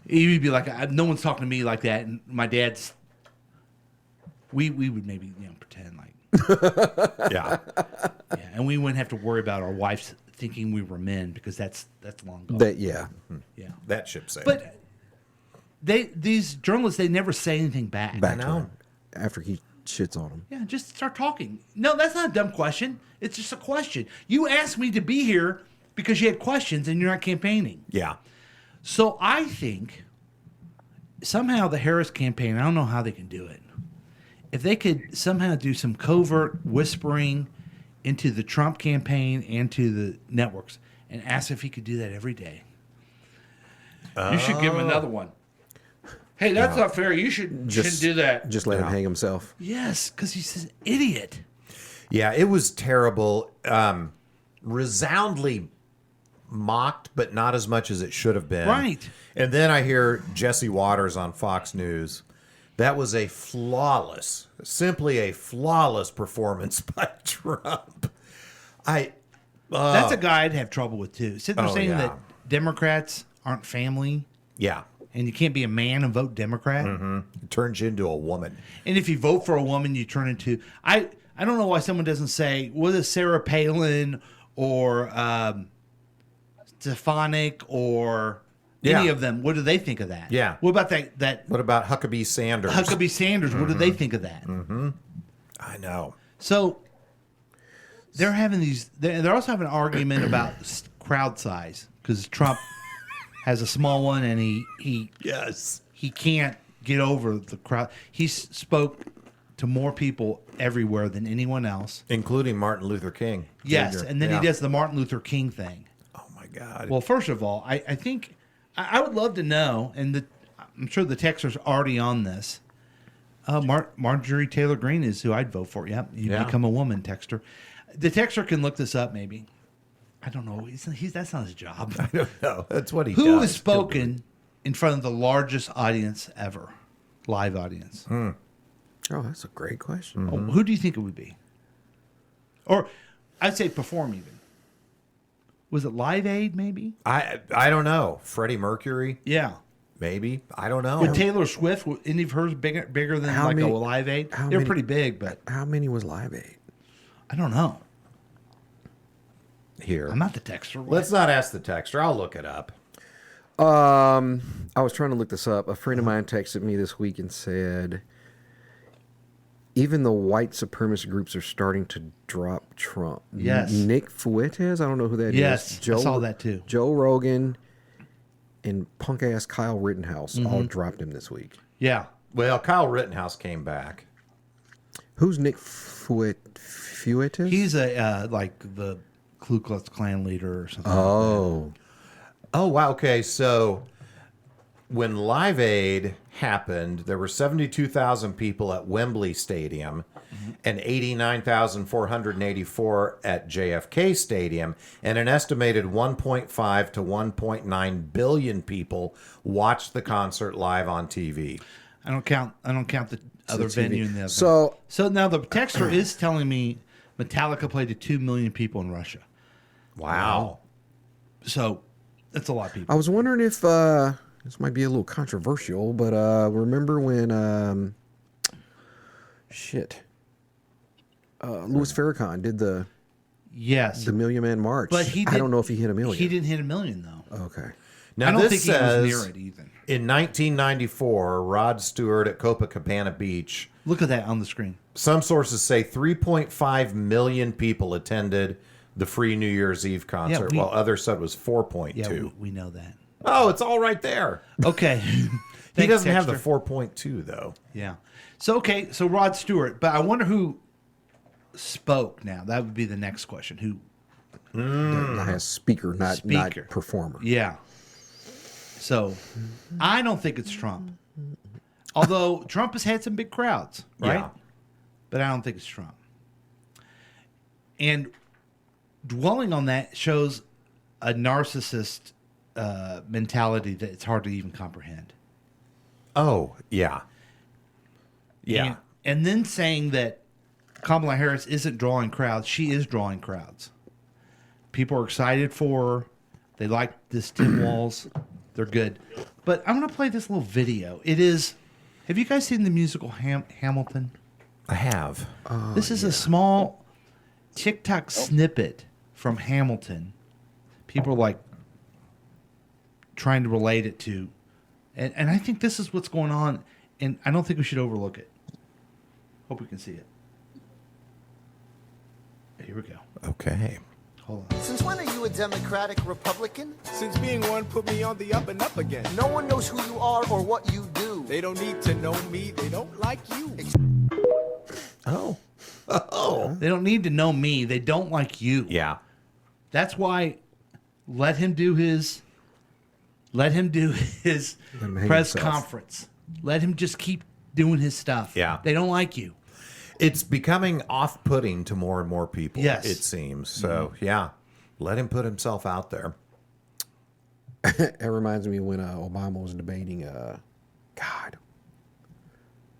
You'd be like, no one's talking to me like that, and my dad's. We would maybe pretend like, Yeah. yeah, and we wouldn't have to worry about our wives thinking we were men because that's long gone. Yeah. Yeah, That ship sailed. but these journalists, they never say anything back. Back to know. him after he shits on him. Yeah, just start talking. No, that's not a dumb question. It's just a question. You asked me to be here because you had questions and you're not campaigning. Yeah. So I think somehow the Harris campaign, I don't know how they can do it. If they could somehow do some covert whispering into the Trump campaign and to the networks and ask if he could do that every day. You should give him another one. Hey, that's not fair. You shouldn't do that. Just let him hang himself. Yes, because he's an idiot. Yeah, it was terrible. Resoundly mocked, but not as much as it should have been. Right. And then I hear Jesse Waters on Fox News. That was simply a flawless performance by Trump. That's a guy I'd have trouble with too. Sitting there Oh, saying yeah. that Democrats aren't family Yeah. and you can't be a man and vote Democrat. It turns you into a woman. And if you vote for a woman, you turn into I don't know why someone doesn't say, what is Sarah Palin or Stefanik or any Yeah. of them? What do they think of that? Yeah. What about that What about Huckabee Sanders? Huckabee Sanders? What do they think of that? I know. So they're having these. They're also having an argument about crowd size because Trump has a small one and he Yes. can't get over the crowd. He spoke to more people everywhere than anyone else. Including Martin Luther King. Yes, Jr. and then Yeah. he does the Martin Luther King thing. Oh, my God. Well, first of all, I think I would love to know, and I'm sure the texters are already on this. Marjorie Taylor Greene is who I'd vote for. Yep, you Yeah. become a woman, texter. The texter can look this up, maybe. I don't know. That's not his job. I don't know. That's what he Who does. has spoken in front of the largest audience ever, live audience? Oh, that's a great question. Oh, who do you think it would be? Or I'd say perform even. Was it Live Aid maybe? I don't know. Freddie Mercury, Yeah. maybe. I don't know. With Taylor Swift, were any of hers bigger than How like many- a Live Aid? how They're many- pretty big, but How many was Live Aid? I don't know. Here. I'm not the texter. Let's not ask the texter. I'll look it up. I was trying to look this up. A friend of mine texted me this week and said, even the white supremacist groups are starting to drop Trump. Yes. Nick Fuentes, I don't know who that is. Yes, I saw that too. Joe Rogan and punk ass Kyle Rittenhouse all dropped him this week. Yeah. Well, Kyle Rittenhouse came back. Who's Nick Fuentes? He's a like the Ku Klux Klan leader or something. Oh. Oh, wow. Okay. So when Live Aid happened, there were 72,000 people at Wembley Stadium and 89,484 at JFK Stadium, and an estimated 1.5 to 1.9 billion people watched the concert live on TV. I don't count the other TV. venue in the So- now the texter is telling me Metallica played to 2 million people in Russia. Wow. So that's a lot of people. I was wondering if this might be a little controversial, but remember when Louis Farrakhan did the Yes. Million Man March? But he I did- don't know if he hit a million. He didn't hit a million though. Okay. Now, I don't this think says he was near it either. in 1994, Rod Stewart at Copacabana Beach. Look at that on the screen. Some sources say 3.5 million people attended the free New Year's Eve concert, we- while others said it was 4.2. Yeah, we know that. Oh, it's all right there. Okay. He Thanks, doesn't have the texter. 4.2, though. Yeah. So Rod Stewart, but I wonder who spoke now. That would be the next question. Who? That has speaker, not Speaker. performer. Yeah. So I don't think it's Trump. Although Trump has had some big crowds, right? Yeah. But I don't think it's Trump. And dwelling on that shows a narcissist mentality that it's hard to even comprehend. Oh, yeah. Yeah. And then saying that Kamala Harris isn't drawing crowds. She is drawing crowds. People are excited for her. They like this Tim Walz. They're good. But I'm going to play this little video. It is. Have you guys seen the musical Hamilton? I have. This is a small TikTok snippet from Hamilton. People are like trying to relate it to. And I think this is what's going on. And I don't think we should overlook it. Hope we can see it. Here we go. Okay. Hold on. Since when are you a Democratic Republican? Since being one put me on the up and up again. No one knows who you are or what you do. They don't need to know me. They don't like you. Oh. Oh. They don't need to know me. They don't like you. Yeah. That's why let him do his him hang press himself. conference. Let him just keep doing his stuff. Yeah. They don't like you. It's becoming off-putting to more and more people, Yes. it seems. So, yeah, let him put himself out there. It reminds me when Obama was debating,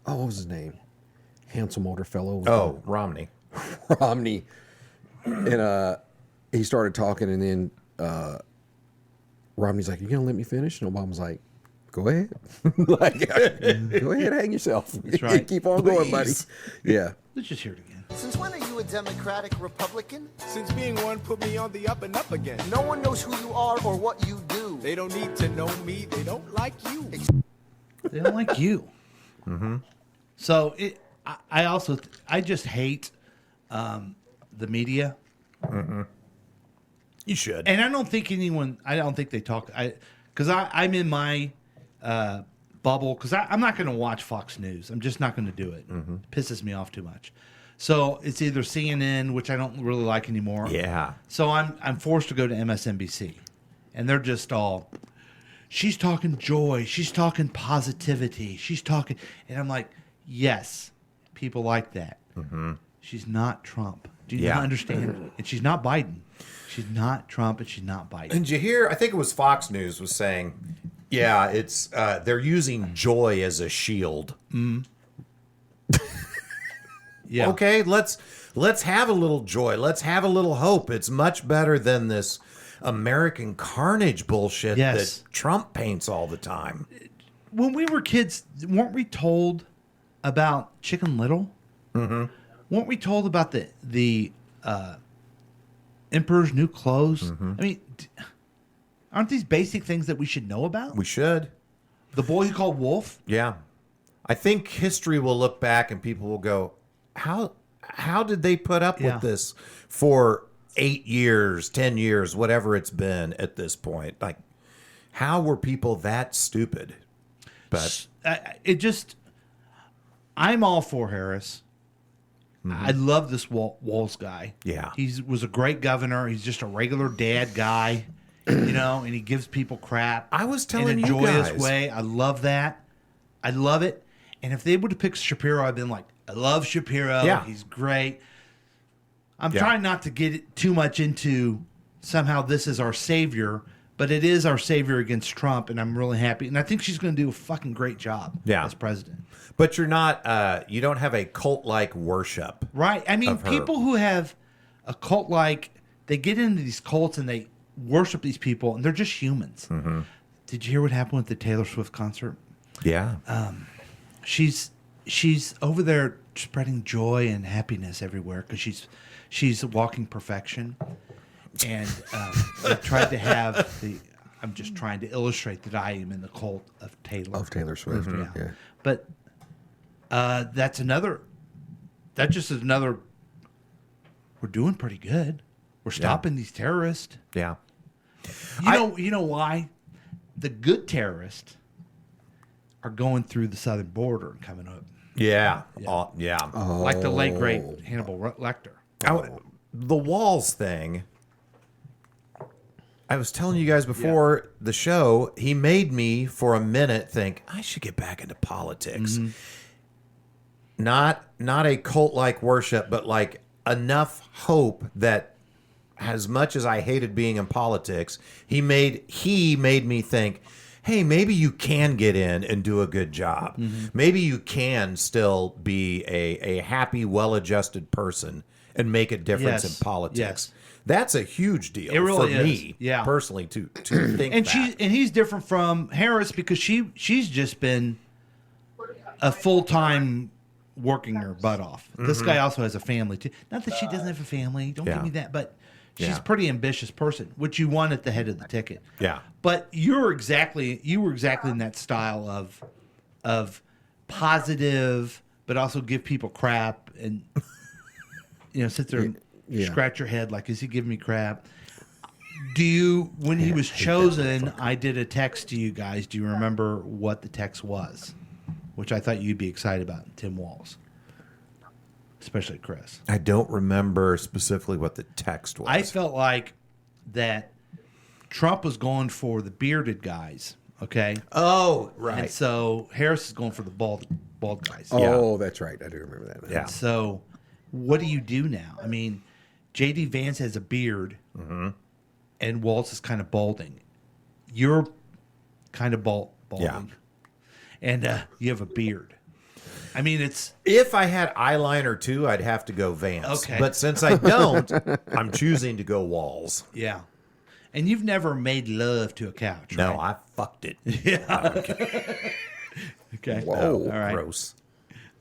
what was his name? Handsome older fellow. with Oh, Romney. Romney. And he started talking, and then Romney's like, "You gonna let me finish?" And Obama's like, "Go ahead, like, go ahead, hang yourself. That's right. Keep on going, buddy." Please. Yeah. Let's just hear it again. Since when are you a Democratic Republican? Since being one put me on the up and up again. No one knows who you are or what you do. They don't need to know me. They don't like you. They don't like you. So I just hate the media. You should. And I don't think they talk. Because I'm in my bubble. Because I'm not going to watch Fox News. I'm just not going to do it. It pisses me off too much. So it's either CNN, which I don't really like anymore. Yeah. So I'm forced to go to MSNBC, and they're just all, she's talking joy, she's talking positivity, she's talking, and I'm like, yes, people like that. She's not Trump. Do you Yeah. not understand? And she's not Biden. She's not Trump, and she's not Biden. And you hear, I think it was Fox News was saying, yeah, it's they're using joy as a shield. Yeah. Okay, let's have a little joy. Let's have a little hope. It's much better than this American carnage bullshit Yes. that Trump paints all the time. When we were kids, weren't we told about Chicken Little? Mm-hmm. Weren't we told about the Emperor's New Clothes? Mm-hmm. I mean, aren't these basic things that we should know about? We should. The Boy Who Called Wolf? Yeah. I think history will look back and people will go, how did they put up Yeah. with this for 8 years, 10 years, whatever it's been at this point? Like, how were people that stupid? But I'm all for Harris. I love this Walls guy. Yeah. He was a great governor. He's just a regular dad guy, and he gives people crap. I was telling in a you joyous guys. way. I love that. I love it. And if they would have picked Shapiro, I'd been like, I love Shapiro. Yeah. He's great. I'm Yeah. trying not to get it too much into somehow this is our savior, but it is our savior against Trump, and I'm really happy. And I think she's going to do a fucking great job as president. But you're not, you don't have a cult-like worship. Right. I mean, of her. people who have a cult like, they get into these cults and they worship these people, and they're just humans. Mm-hmm. Did you hear what happened with the Taylor Swift concert? Yeah. She's over there spreading joy and happiness everywhere because she's walking perfection. And they tried to have the. I'm just trying to illustrate that I am in the cult of Taylor. Of Taylor Swift. Mm-hmm. Yeah. But that's another. That just is another. We're doing pretty good. We're stopping these terrorists. Yeah. You know why? The good terrorists are going through the southern border and coming up, Yeah. Yeah. like the late great Hannibal Lecter. The walls thing. I was telling you guys before the show, he made me for a minute think I should get back into politics. Not a cult like worship, but like enough hope that as much as I hated being in politics, he made me think, hey, maybe you can get in and do a good job. Maybe you can still be a happy, well-adjusted person and make a difference Yes. in politics. Yes. That's a huge deal It really for is. me, Yeah. personally, to think And that. he's different from Harris because she's just been a full-time working her butt off. This guy also has a family too. Not that she doesn't have a family. Don't Yeah. give me that, but she's Yeah. a pretty ambitious person, which you want at the head of the ticket. Yeah. But you were exactly in that style of positive, but also give people crap and sit there and scratch your head like, is he giving me crap? When he was chosen, I did a text to you guys. Do you remember what the text was? Which I thought you'd be excited about, Tim Walz. Especially Chris. I don't remember specifically what the text was. I felt like that Trump was going for the bearded guys, okay? Oh, right. And so Harris is going for the bald guys. Oh, that's right. I do remember that now. Yeah. So what do you do now? I mean, J.D. Vance has a beard, and Waltz is kind of balding. You're kind of balding. Yeah. And you have a beard. I mean, it's... If I had eyeliner too, I'd have to go Vance. Okay. But since I don't, I'm choosing to go Walls. Yeah. And you've never made love to a couch, No, right? I fucked it. Okay. Whoa. All right. Gross.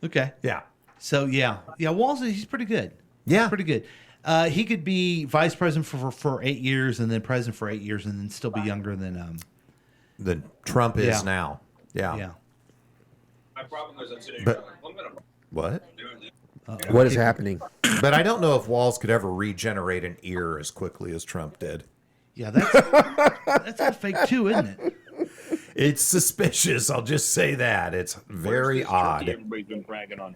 Okay. Yeah. So, yeah. Yeah, Walz, he's pretty good. Yeah. He's pretty good. He could be vice president for 8 years and then president for 8 years and then still be younger than... Than Trump is Yeah. now. Yeah. yeah. My problem is I'm sitting But- here going, I'm gonna What? What is happening? But I don't know if Walls could ever regenerate an ear as quickly as Trump did. Yeah, that's not fake too, isn't it? It's suspicious. I'll just say that. It's very odd. Everybody's been bragging on.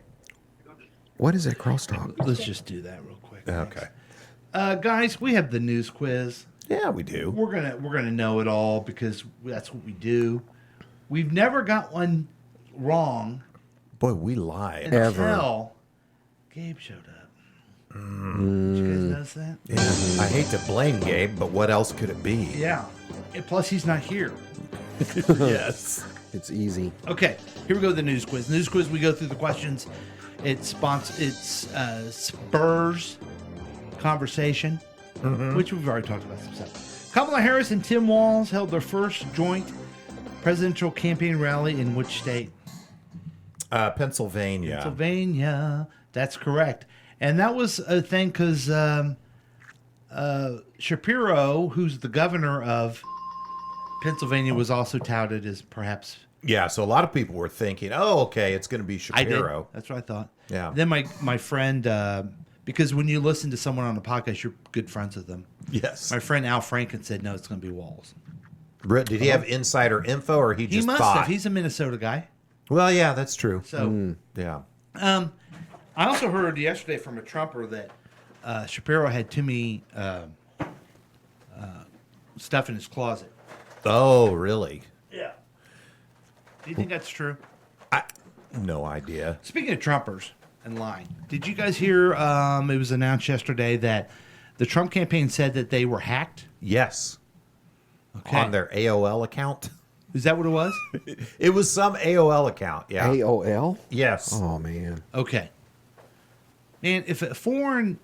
What is that crosstalk? Let's just do that real quick. Okay. Guys, we have the news quiz. Yeah, we do. We're gonna know it all because that's what we do. We've never got one wrong Boy, we lied. until Gabe showed up. Did you guys notice that? Yeah. I hate to blame Gabe, but what else could it be? Yeah. And plus, he's not here. Yes. It's easy. Okay, here we go with the news quiz. News quiz, we go through the questions. It spurs conversation, which we've already talked about some stuff. Kamala Harris and Tim Walz held their first joint presidential campaign rally in which state? Pennsylvania. Pennsylvania. That's correct. And that was a thing because Shapiro, who's the governor of Pennsylvania, was also touted as perhaps. Yeah, so a lot of people were thinking, oh, okay, it's going to be I did. Shapiro. That's what I thought. Yeah. Then my friend, because when you listen to someone on a podcast, you're good friends with them. Yes. My friend Al Franken said, no, it's going to be Walz. Britt, did he have insider info or he He just must thought? have. He's a Minnesota guy. Well, yeah, that's true. So Yeah. I also heard yesterday from a Trumper that Shapiro had too many stuff in his closet. Oh, really? Yeah. Do you think that's true? No idea. Speaking of Trumpers and lying, did you guys hear it was announced yesterday that the Trump campaign said that they were hacked? Yes. Okay. On their AOL account. Is that what it was? It was some AOL account. Yeah. AOL? Yes. Oh, man. Okay. Man, if a foreign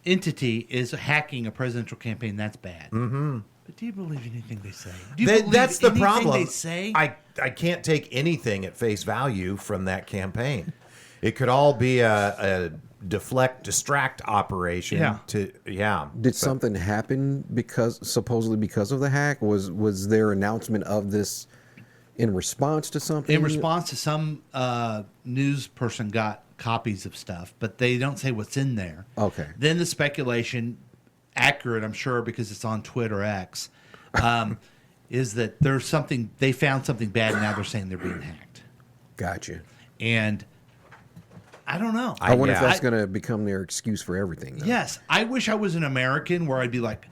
entity is hacking a presidential campaign, that's bad. Mm-hmm. But do you believe anything they say? Do you believe That's the anything problem. They say? I can't take anything at face value from that campaign. It could all be a distract operation. Yeah. Did something happen supposedly because of the hack? Was their announcement of this in response to something? In response to some news person got copies of stuff, but they don't say what's in there. Okay. Then the speculation, accurate, I'm sure, because it's on Twitter X, is that there's something, they found something bad and now they're saying they're being hacked. Gotcha. And I don't know. I wonder if yeah. that's going to become their excuse for everything. Though. Yes, I wish I was an American where I'd be like,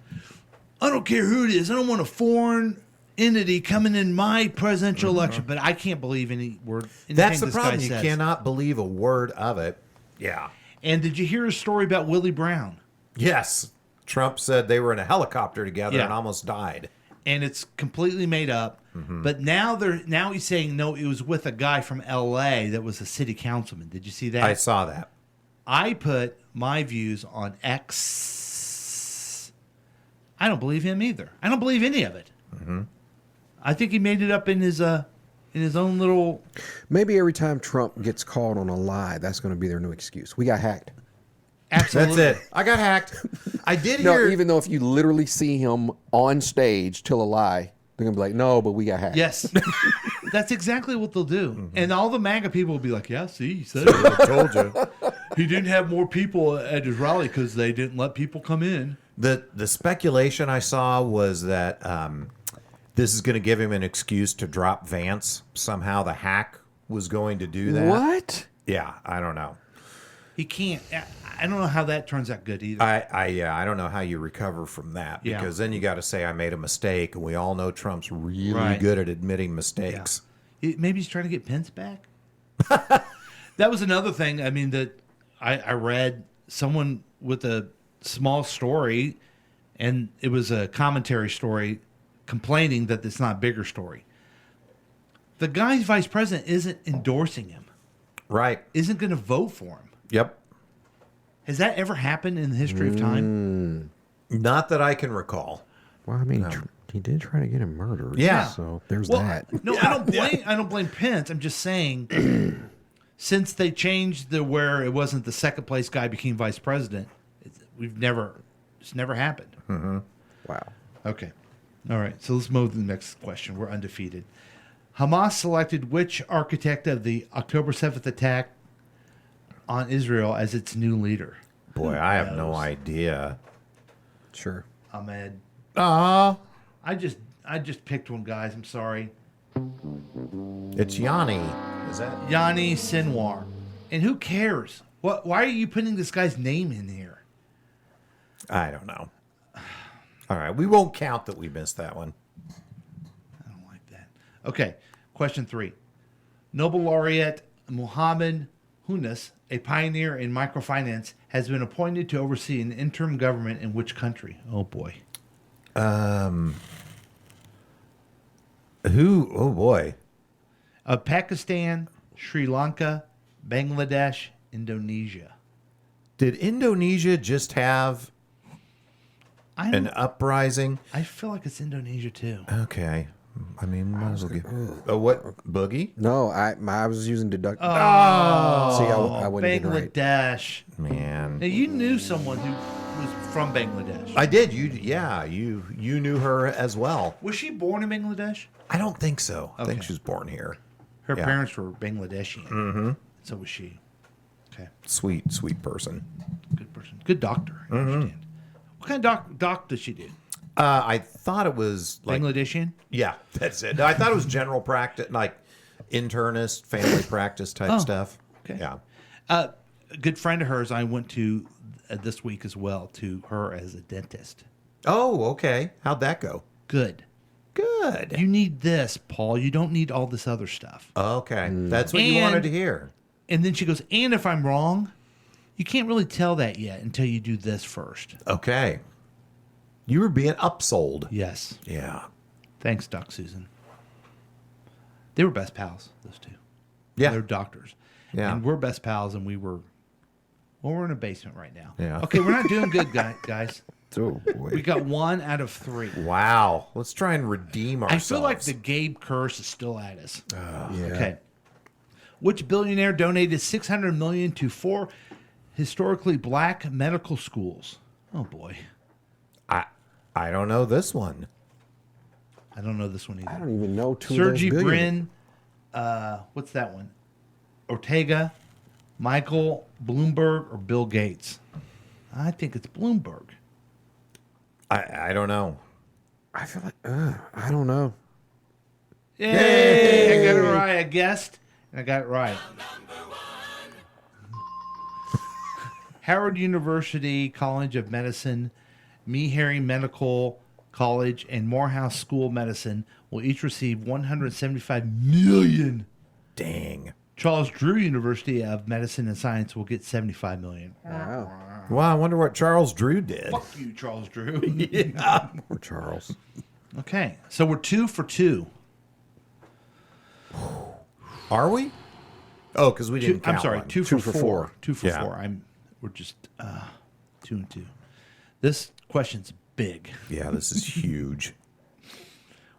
I don't care who it is. I don't want a foreign entity coming in my presidential election. But I can't believe any word. That's the this problem. guy You says. cannot believe a word of it. Yeah. And did you hear a story about Willie Brown? Yes. Trump said they were in a helicopter together Yeah. and almost died. And it's completely made up. But now he's saying no, it was with a guy from L.A. that was a city councilman. Did you see that? I saw that. I put my views on X. I don't believe him either. I don't believe any of it. I think he made it up in his own little. Maybe every time Trump gets caught on a lie, that's going to be their new excuse. We got hacked. Absolutely. That's it. I got hacked. I did No, hear. even though if you literally see him on stage tell a lie, they're going to be like, no, but we got hacked. Yes. That's exactly what they'll do. And all the MAGA people will be like, yeah, see, he said it. I told you. He didn't have more people at his rally because they didn't let people come in. The speculation I saw was that this is going to give him an excuse to drop Vance. Somehow the hack was going to do that. What? Yeah, I don't know. He can't. I don't know how that turns out good either. I don't know how you recover from that Yeah. because then you got to say I made a mistake, and we all know Trump's really Right. good at admitting mistakes. Maybe he's trying to get Pence back. That was another thing. I mean, that I read someone with a small story, and it was a commentary story complaining that it's not a bigger story. The guy's vice president isn't endorsing him, Right. isn't going to vote for him. Yep. Has that ever happened in the history of time? Not that I can recall. Well, I mean, he did try to get him murdered. Yeah. So there's Well, that. no, I don't blame Pence. I'm just saying, since they changed where it wasn't the second place guy became vice president, it's never happened. Wow. Okay, all right. So let's move to the next question. We're undefeated. Hamas selected which architect of the October 7th attack on Israel as its new leader? Boy, I have no idea. Sure. Ahmed. Ah, I just picked one, guys. I'm sorry. it's Yanni. Is that? Yanni Sinwar. And who cares? Why are you putting this guy's name in here? I don't know. All right, we won't count that we missed that one. I don't like that. Okay, question 3. Nobel laureate Muhammad Yunus, a pioneer in microfinance, has been appointed to oversee an interim government in which country? Oh boy. Who? Oh boy. Pakistan, Sri Lanka, Bangladesh, Indonesia. Did Indonesia just have an uprising? I feel like it's Indonesia too. Okay. I mean, might as well get. Oh, what? Boogie? No, I was using deductive. Oh, See, I wouldn't have been right. Bangladesh. Man. Now, you knew someone who was from Bangladesh. I did. You knew her as well. Was she born in Bangladesh? I don't think so. I think Okay. she was born here. Her Yeah. parents were Bangladeshi. Mm-hmm. So was she. Okay. Sweet person. Good person. Good doctor. I understand. What kind of doc does she do? I thought it was like Bangladeshian? yeah, that's it. No, I thought it was general practice, like internist, family practice type stuff. okay. Yeah. A good friend of hers I went to this week as well, to her as a dentist. Oh, okay. How'd that go? Good. Good. You need this, Paul. You don't need all this other stuff. Okay. That's what you And- wanted to hear. And then she goes, and if I'm wrong, you can't really tell that yet until you do this first. Okay. You were being upsold. Yes. Yeah. Thanks, Doc Susan. They were best pals, those two. Yeah. They're doctors. Yeah. And we're best pals, and we're in a basement right now. Yeah. Okay, we're not doing good, guys. Oh, We boy. got 1 out of 3. Wow. Let's try and redeem I ourselves. feel like the Gabe curse is still at us. Yeah. Okay. Which billionaire donated $600 million to 4 historically black medical schools? Oh boy, I don't know this one. I don't know this one I either. don't even know two Sergey of those Brin, what's that one? Ortega, Michael Bloomberg, or Bill Gates? I think it's Bloomberg. I don't know. I feel like I don't know. Yay! I got it right. I guessed, and I got it right. Howard University College of Medicine, Meharry Medical College, and Morehouse School of Medicine will each receive $175 million. Dang. Charles Drew University of Medicine and Science will get $75 million. Wow. Well, I wonder what Charles Drew did. Fuck you, Charles Drew. Poor Charles. Okay, so we're 2 for 2. Are we? Oh, because we didn't count I'm sorry, one. 2 for for 4. four. 2 for Yeah. 4. We're just 2 and 2. This question's big. Yeah, this is huge.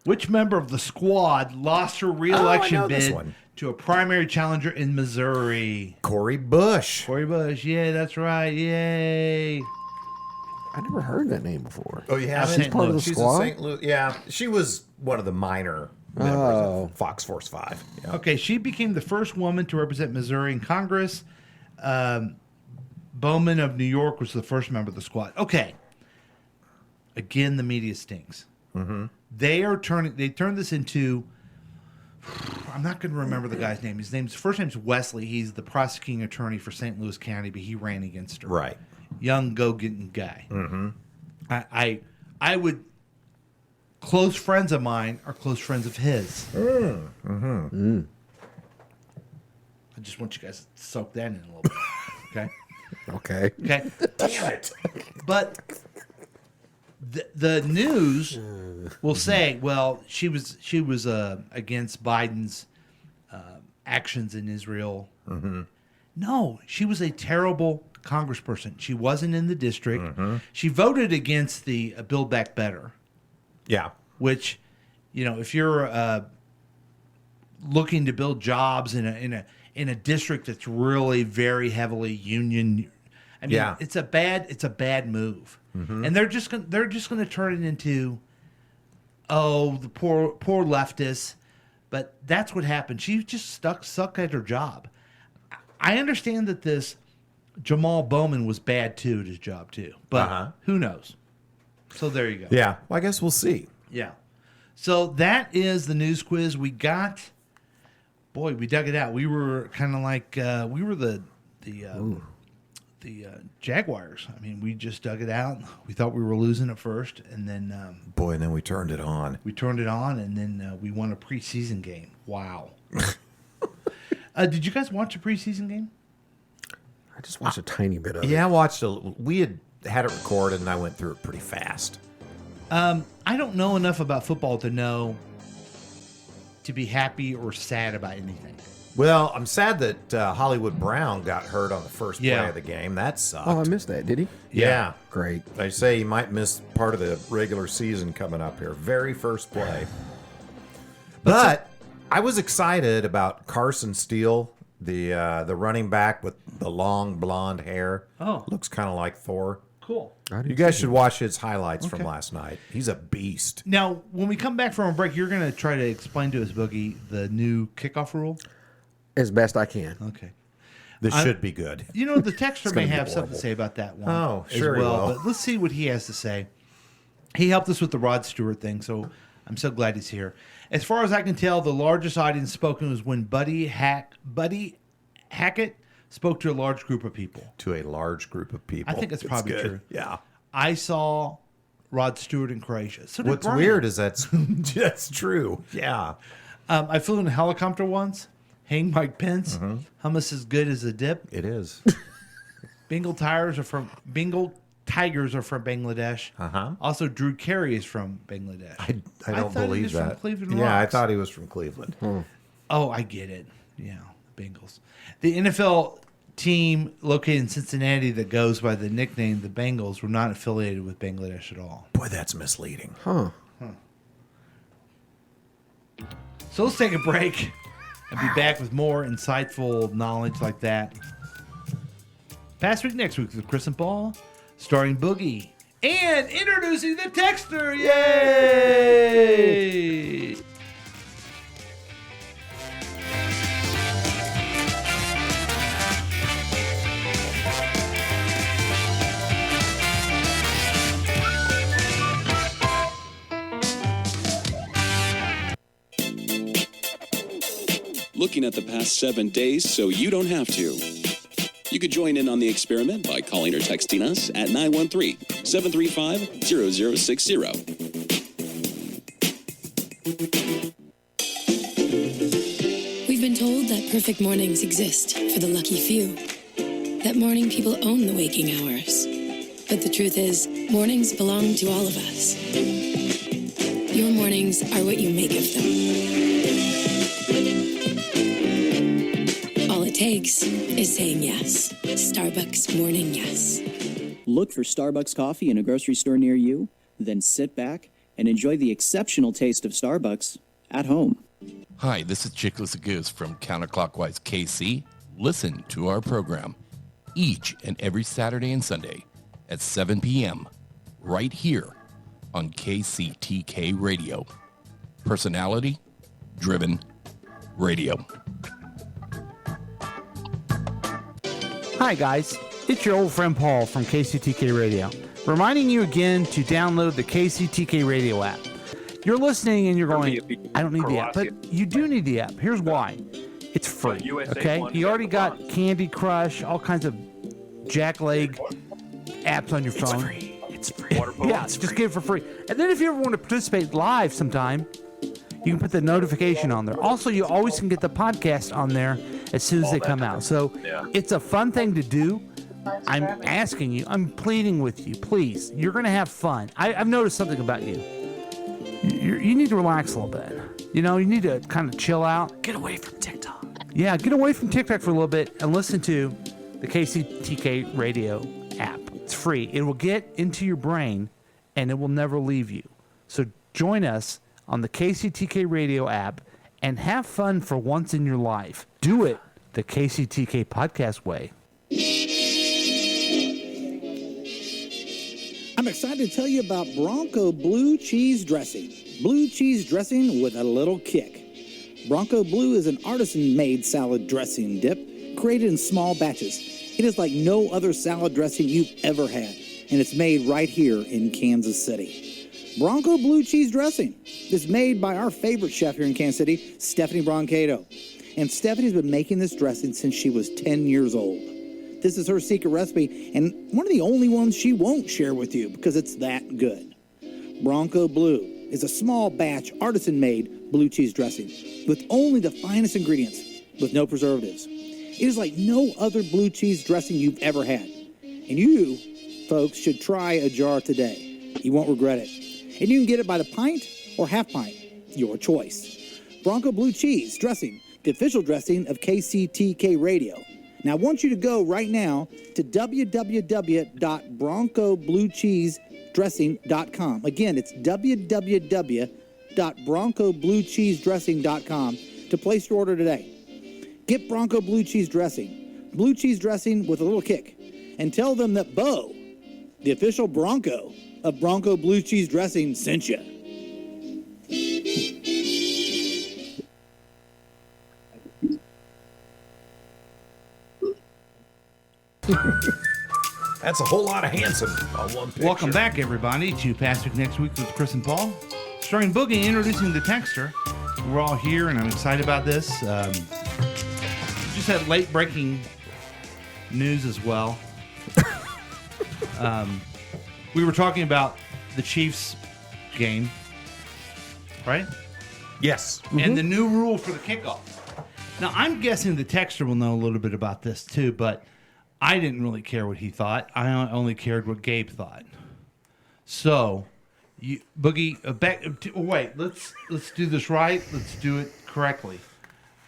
Which member of the squad lost her re-election know this bid one. to a primary challenger in Missouri? Cory Bush. Cory Bush. Yeah, that's right. Yay. I never heard that name before. Oh, you haven't? St. Part of the She's squad? in St. Louis. Yeah, she was one of the minor members of Fox Force 5. Yeah. Okay, she became the first woman to represent Missouri in Congress. Bowman of New York was the first member of the squad. Okay. Again, the media stinks. Mm-hmm. They turned this into, I'm not going to remember the guy's name. First name's Wesley. He's the prosecuting attorney for St. Louis County, but he ran against her. Right. Young go-getting guy. Mm-hmm. I would, close friends of mine are close friends of his. I just want you guys to soak that in a little bit. Okay. Okay. Okay. But the news will say, well, she was against Biden's actions in Israel. Mm-hmm. No, she was a terrible congressperson. She wasn't in the district. Mm-hmm. She voted against the Build Back Better, Yeah. which, if you're looking to build jobs in a district that's really very heavily union, I mean, Yeah. it's a bad move, and they're just gonna turn it into, the poor leftists, but that's what happened. She just sucked at her job. I understand that this Jamal Bowman was bad too at his job too, but who knows? So there you go. Yeah. Well, I guess we'll see. Yeah. So that is the news quiz. We got, boy, we dug it out. We were kind of like, we were the Jaguars. I mean, we just dug it out. We thought we were losing at first, and then Boy, and then we turned it on. we turned it on, and then we won a preseason game. Wow. Did you guys watch a preseason game? I just watched a tiny bit of it. Yeah, I watched we had it recorded, and I went through it pretty fast. I don't know enough about football to know to be happy or sad about anything. Well, I'm sad that Hollywood Brown got hurt on the first play Yeah. of the game. That sucked. Oh, I missed that. Did he? Yeah. Great. They say he might miss part of the regular season coming up here. Very first play. But I was excited about Carson Steele, the running back with the long blonde hair. Oh. Looks kind of like Thor. Cool. You guys should watch his highlights from last night. He's a beast. Now, when we come back from a break, you're going to try to explain to us, Boogie, the new kickoff rule. As best I can. Okay. This should be good. You know, the texter may gonna be have something horrible. to say about that one. Oh, as sure he well. will. But let's see what he has to say. He helped us with the Rod Stewart thing, so I'm so glad he's here. As far as I can tell, the largest audience spoken was when Buddy Hackett spoke to a large group of people. To a large group of people. I think it's probably good. true. Yeah. I saw Rod Stewart in Croatia. So did What's Brian. weird is that's true. Yeah. I flew in a helicopter once. Hang Mike Pence. Hummus as good as a dip. It is. Bengal Tigers are from Bangladesh. Uh-huh. Also, Drew Carey is from Bangladesh. I I don't thought he believe was from that. Cleveland Yeah, I Rocks. thought he was from Cleveland. Oh, I get it. Yeah, the Bengals. The NFL team located in Cincinnati that goes by the nickname the Bengals were not affiliated with Bangladesh at all. Boy, that's misleading. Huh. So let's take a break and be back with more insightful knowledge like that. Past week, next week with Chris and Paul, starring Boogie, and introducing the texter. Yay! Looking at the past 7 days so you don't have to. You could join in on the experiment by calling or texting us at 913-735-0060. We've been told that perfect mornings exist for the lucky few. That morning people own the waking hours. But the truth is, mornings belong to all of us. Your mornings are what you make of them. All it takes is saying yes. Starbucks Morning Yes. Look for Starbucks coffee in a grocery store near you, then sit back and enjoy the exceptional taste of Starbucks at home. Hi, this is Chickless Goose from Counterclockwise KC. Listen to our program each and every Saturday and Sunday at 7 p.m. right here on KCTK Radio. Personality driven radio. Hi guys, it's your old friend Paul from KCTK Radio, reminding you again to download the KCTK Radio app. You're listening and you're going, I don't need the app, but you do need the app. Here's why. It's free, okay? You already got Candy Crush, all kinds of jackleg apps on your phone. It's free. Yeah, just get it for free. And then if you ever want to participate live sometime, you can put the notification on there. Also, you always can get the podcast on there as soon as they come out. So it's a fun thing to do. I'm asking you, I'm pleading with you, please. You're going to have fun. I've noticed something about you. You need to relax a little bit. You know, you need to kind of chill out. Get away from TikTok. Yeah, get away from TikTok for a little bit and listen to the KCTK Radio app. It's free. It will get into your brain and it will never leave you. So join us on the KCTK Radio app and have fun for once in your life. Do it the KCTK podcast way. I'm excited to tell you about Bronco Blue Cheese Dressing. Blue cheese dressing with a little kick. Bronco Blue is an artisan-made salad dressing dip created in small batches. It is like no other salad dressing you've ever had, and it's made right here in Kansas City. Bronco Blue Cheese Dressing is made by our favorite chef here in Kansas City, Stephanie Broncato. And Stephanie's been making this dressing since she was 10 years old. This is her secret recipe, and one of the only ones she won't share with you because it's that good. Bronco Blue is a small batch, artisan-made blue cheese dressing with only the finest ingredients, with no preservatives. It is like no other blue cheese dressing you've ever had. And you, folks, should try a jar today. You won't regret it. And you can get it by the pint or half pint, your choice. Bronco Blue Cheese Dressing the official dressing of KCTK Radio. Now, I want you to go right now to www.broncobluecheesedressing.com. Again, it's www.broncobluecheesedressing.com to place your order today. Get Bronco Blue Cheese Dressing. Blue cheese dressing with a little kick. And tell them that Bo, the official Bronco of Bronco Blue Cheese Dressing, sent you. That's a whole lot of Hanson on one picture. Welcome back, everybody, to Past Week Next Week with Chris and Paul. Starring Boogie, introducing the texter. We're all here, and I'm excited about this. Just had late breaking news as well. We were talking about the Chiefs game, right? Yes. And the new rule for the kickoff. Now, I'm guessing the texter will know a little bit about this too, but I didn't really care what he thought. I only cared what Gabe thought. So, Boogie, wait. Let's do this right. Let's do it correctly,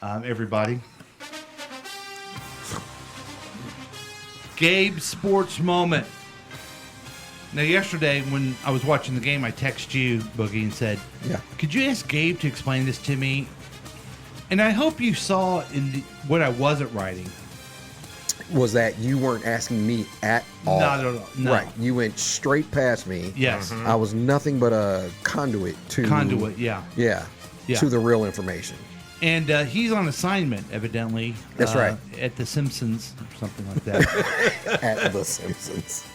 everybody. Gabe sports moment. Now, yesterday when I was watching the game, I texted you, Boogie, and said, "Yeah, could you ask Gabe to explain this to me?" And I hope you saw in what I wasn't writing. Was that you weren't asking me at all? No. Right. You went straight past me. Yes. I was nothing but a conduit to... yeah. Yeah. To the real information. And he's on assignment, evidently. That's right. At The Simpsons or something like that. At The Simpsons.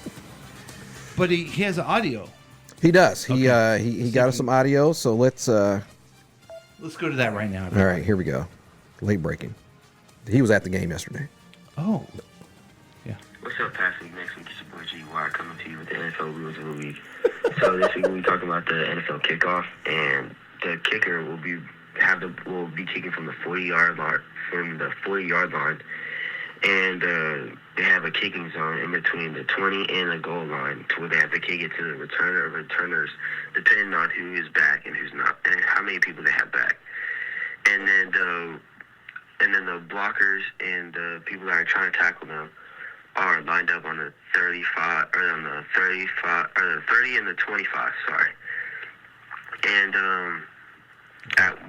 But he has audio. He does. He got us some audio, so let's go to that right now. All right, here we go. Late breaking. He was at the game yesterday. Oh. Yeah. What's up, Past Week Next Week? It's your boy GY coming to you with the NFL rules of the week. So this week we'll be talking about the NFL kickoff, and the kicker will be kicking from the 40-yard line, and they have a kicking zone in between the 20 and the goal line, to where they have to kick it to the returner or returners, depending on who is back and who's not, and how many people they have back. And then the blockers and the people that are trying to tackle them are lined up on the 35 or on the 35 or the 30 and the 25. Sorry. And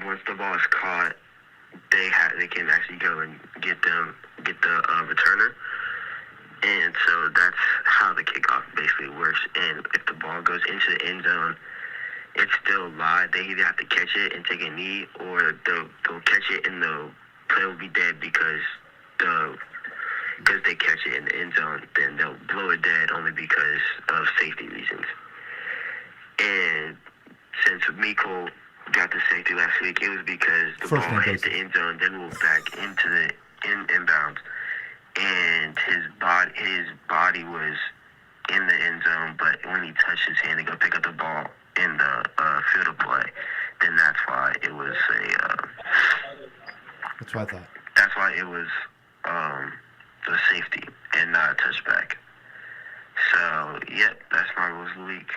once the ball is caught, they can actually go and get the returner. And so that's how the kickoff basically works. And if the ball goes into the end zone, it's still live. They either have to catch it and take a knee, or they'll catch it and the play will be dead because they catch it in the end zone. Then they'll blow it dead only because of safety reasons. And since Miko got the safety last week, it was because the ball hit the end zone, then moved back into the inbounds, and his body was in the end zone. But when he touched his hand to go pick up the ball in the field of play, then that's why it was That's what I thought. That's why it was the safety and not a touchback. So, yep, that's my rules of the week.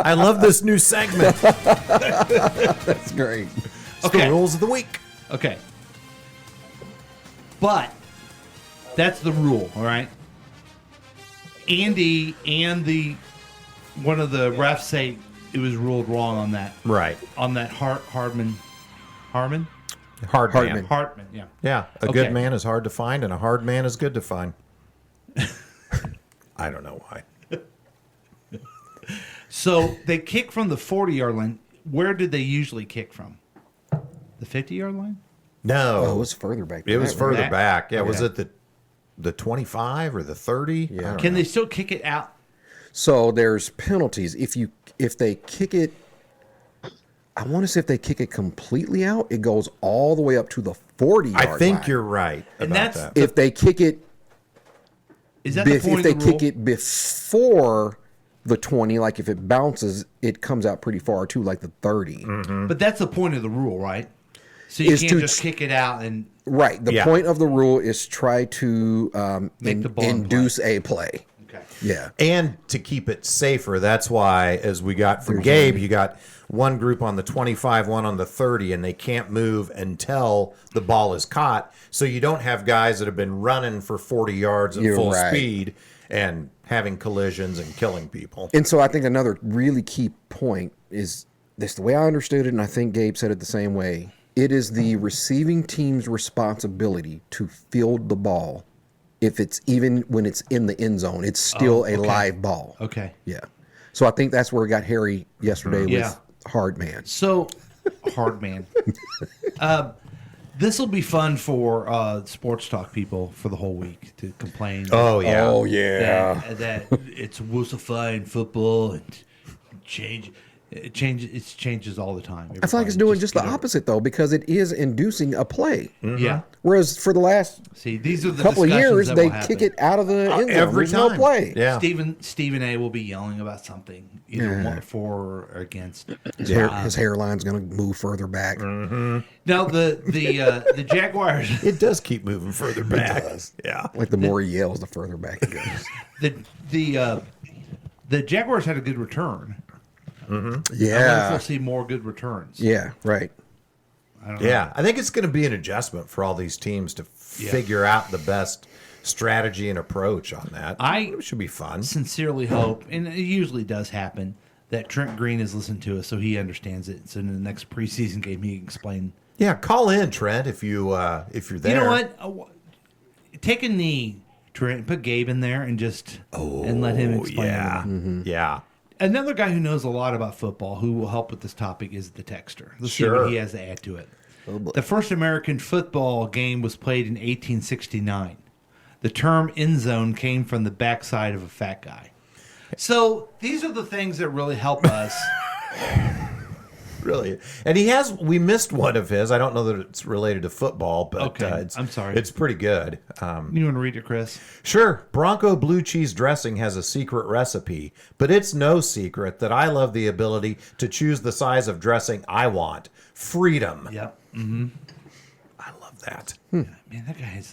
I love this new segment. That's great. It's the rules of the week. Okay. But that's the rule, all right? Andy and one of the refs say it was ruled wrong on that. Right. On that Hartman, yeah. Yeah, a good man is hard to find, and a hard man is good to find. I don't know why. So they kick from the 40-yard line. Where did they usually kick from? The 50-yard line? No. Oh, it was further back. It was further back. Yeah, Okay. was it the 25 or the 30? Yeah. Can they still kick it out? So there's penalties if they kick it. I want to say if they kick it completely out, it goes all the way up to the 40-yard line. I think you're right about that. If they kick it, is that the point if they of the kick it before the 20, like if it bounces, it comes out pretty far too, like the 30. But that's the point of the rule, right? So you can't just kick it out and right. The point of the rule is try to Make the ball in induce a play. Okay. Okay. Yeah. And to keep it safer, that's why, as we got from Gabe, you got one group on the 25, one on the 30, and they can't move until the ball is caught. So you don't have guys that have been running for 40 yards at You're full right. speed and having collisions and killing people. And so I think another really key point is this, the way I understood it, and I think Gabe said it the same way. It is the receiving team's responsibility to field the ball. If it's even when it's in the end zone, it's still a live ball. Okay. Yeah. So I think that's where it got hairy yesterday Yeah. with Hard Man. So, Hard Man. This will be fun for sports talk people for the whole week to complain. Oh, yeah. Oh, yeah. That it's wussifying football and it changes all the time. I feel like it's doing just the opposite, though, because it is inducing a play. Yeah. Whereas for the last these are the couple of discussions years, that they will kick happen. it out of the end zone. every There's no time. play. Yeah. Stephen A will be yelling about something, either for or against. His hairline's going to move further back. Now the Jaguars. It does keep moving further back. Yeah. Like the more he yells, the further back he goes. The Jaguars had a good return. I wonder if Yeah. we'll see more good returns. Yeah, right. I don't know. Yeah. I think it's going to be an adjustment for all these teams to figure out the best strategy and approach on that. It should be fun. Sincerely hope, and it usually does happen, that Trent Green has listened to us, so he understands it. So in the next preseason game, he can explain. Yeah, call in, Trent, if you're there. You know what? Take a knee, Trent. Put Gabe in there and just and let him explain. Yeah. It. Yeah. Another guy who knows a lot about football who will help with this topic is the Texter. Let's see what he has to add to it. The first American football game was played in 1869. The term end zone came from the backside of a fat guy. So these are the things that really help us. Really. And we missed one of his. I don't know that it's related to football, but I'm sorry. It's pretty good. You want to read it, Chris? Sure. Bronco blue cheese dressing has a secret recipe, but it's no secret that I love the ability to choose the size of dressing I want. Freedom. Yep. Mm-hmm. I love that. Man,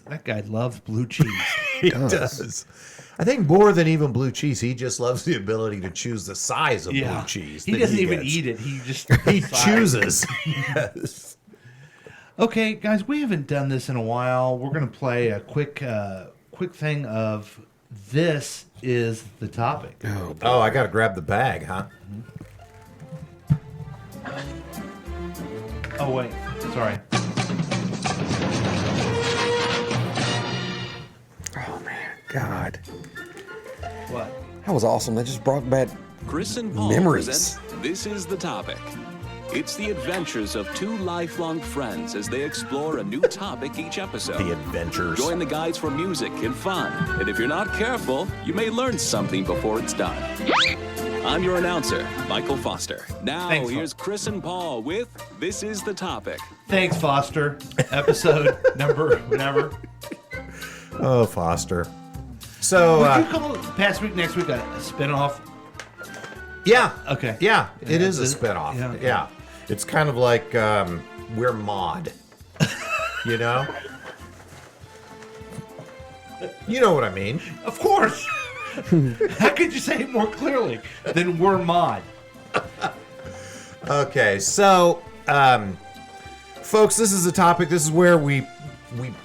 that guy loves blue cheese. He does. I think more than even blue cheese, he just loves the ability to choose the size of blue cheese. He that doesn't even gets. eat it. He just He decides. chooses. Yes. Okay, guys, we haven't done this in a while. We're going to play a quick thing of this is the topic. Oh, I got to grab the bag, huh? Oh, wait. Sorry. Oh, man. God. What? That was awesome. That just brought back Chris and Paul memories. present This is the Topic. It's the adventures of two lifelong friends as they explore a new topic each episode. The adventures. Join the guys for music and fun. And if you're not careful, you may learn something before it's done. I'm your announcer, Michael Foster. Now, Thanks, here's Chris and Paul with This is the Topic. Thanks, Foster. Episode number whatever. Oh, Foster. So, Would you call it past week, next week a spinoff? Yeah. Okay. Yeah, it Yeah, is a is it? spinoff. Yeah. Yeah. It's kind of like we're Mod. You know? You know what I mean. Of course. How could you say it more clearly than we're Mod? Okay, so, folks, this is a topic. This is where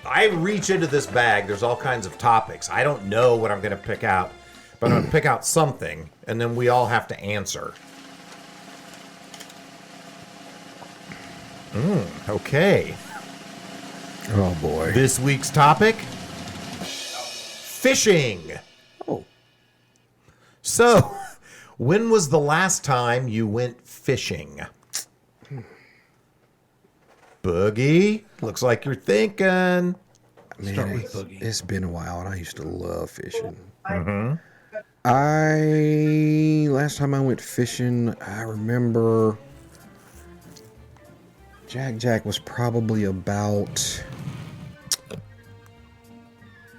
I reach into this bag. There's all kinds of topics. I don't know what I'm going to pick out, but I'm going to pick out something, and then we all have to answer. Okay. Oh, boy. This week's topic: fishing. Oh. So, when was the last time you went fishing? Boogie, looks like you're thinking. Man, Start with Boogie. it's been a while, and I used to love fishing. Mm-hmm. Last time I went fishing, I remember Jack was probably about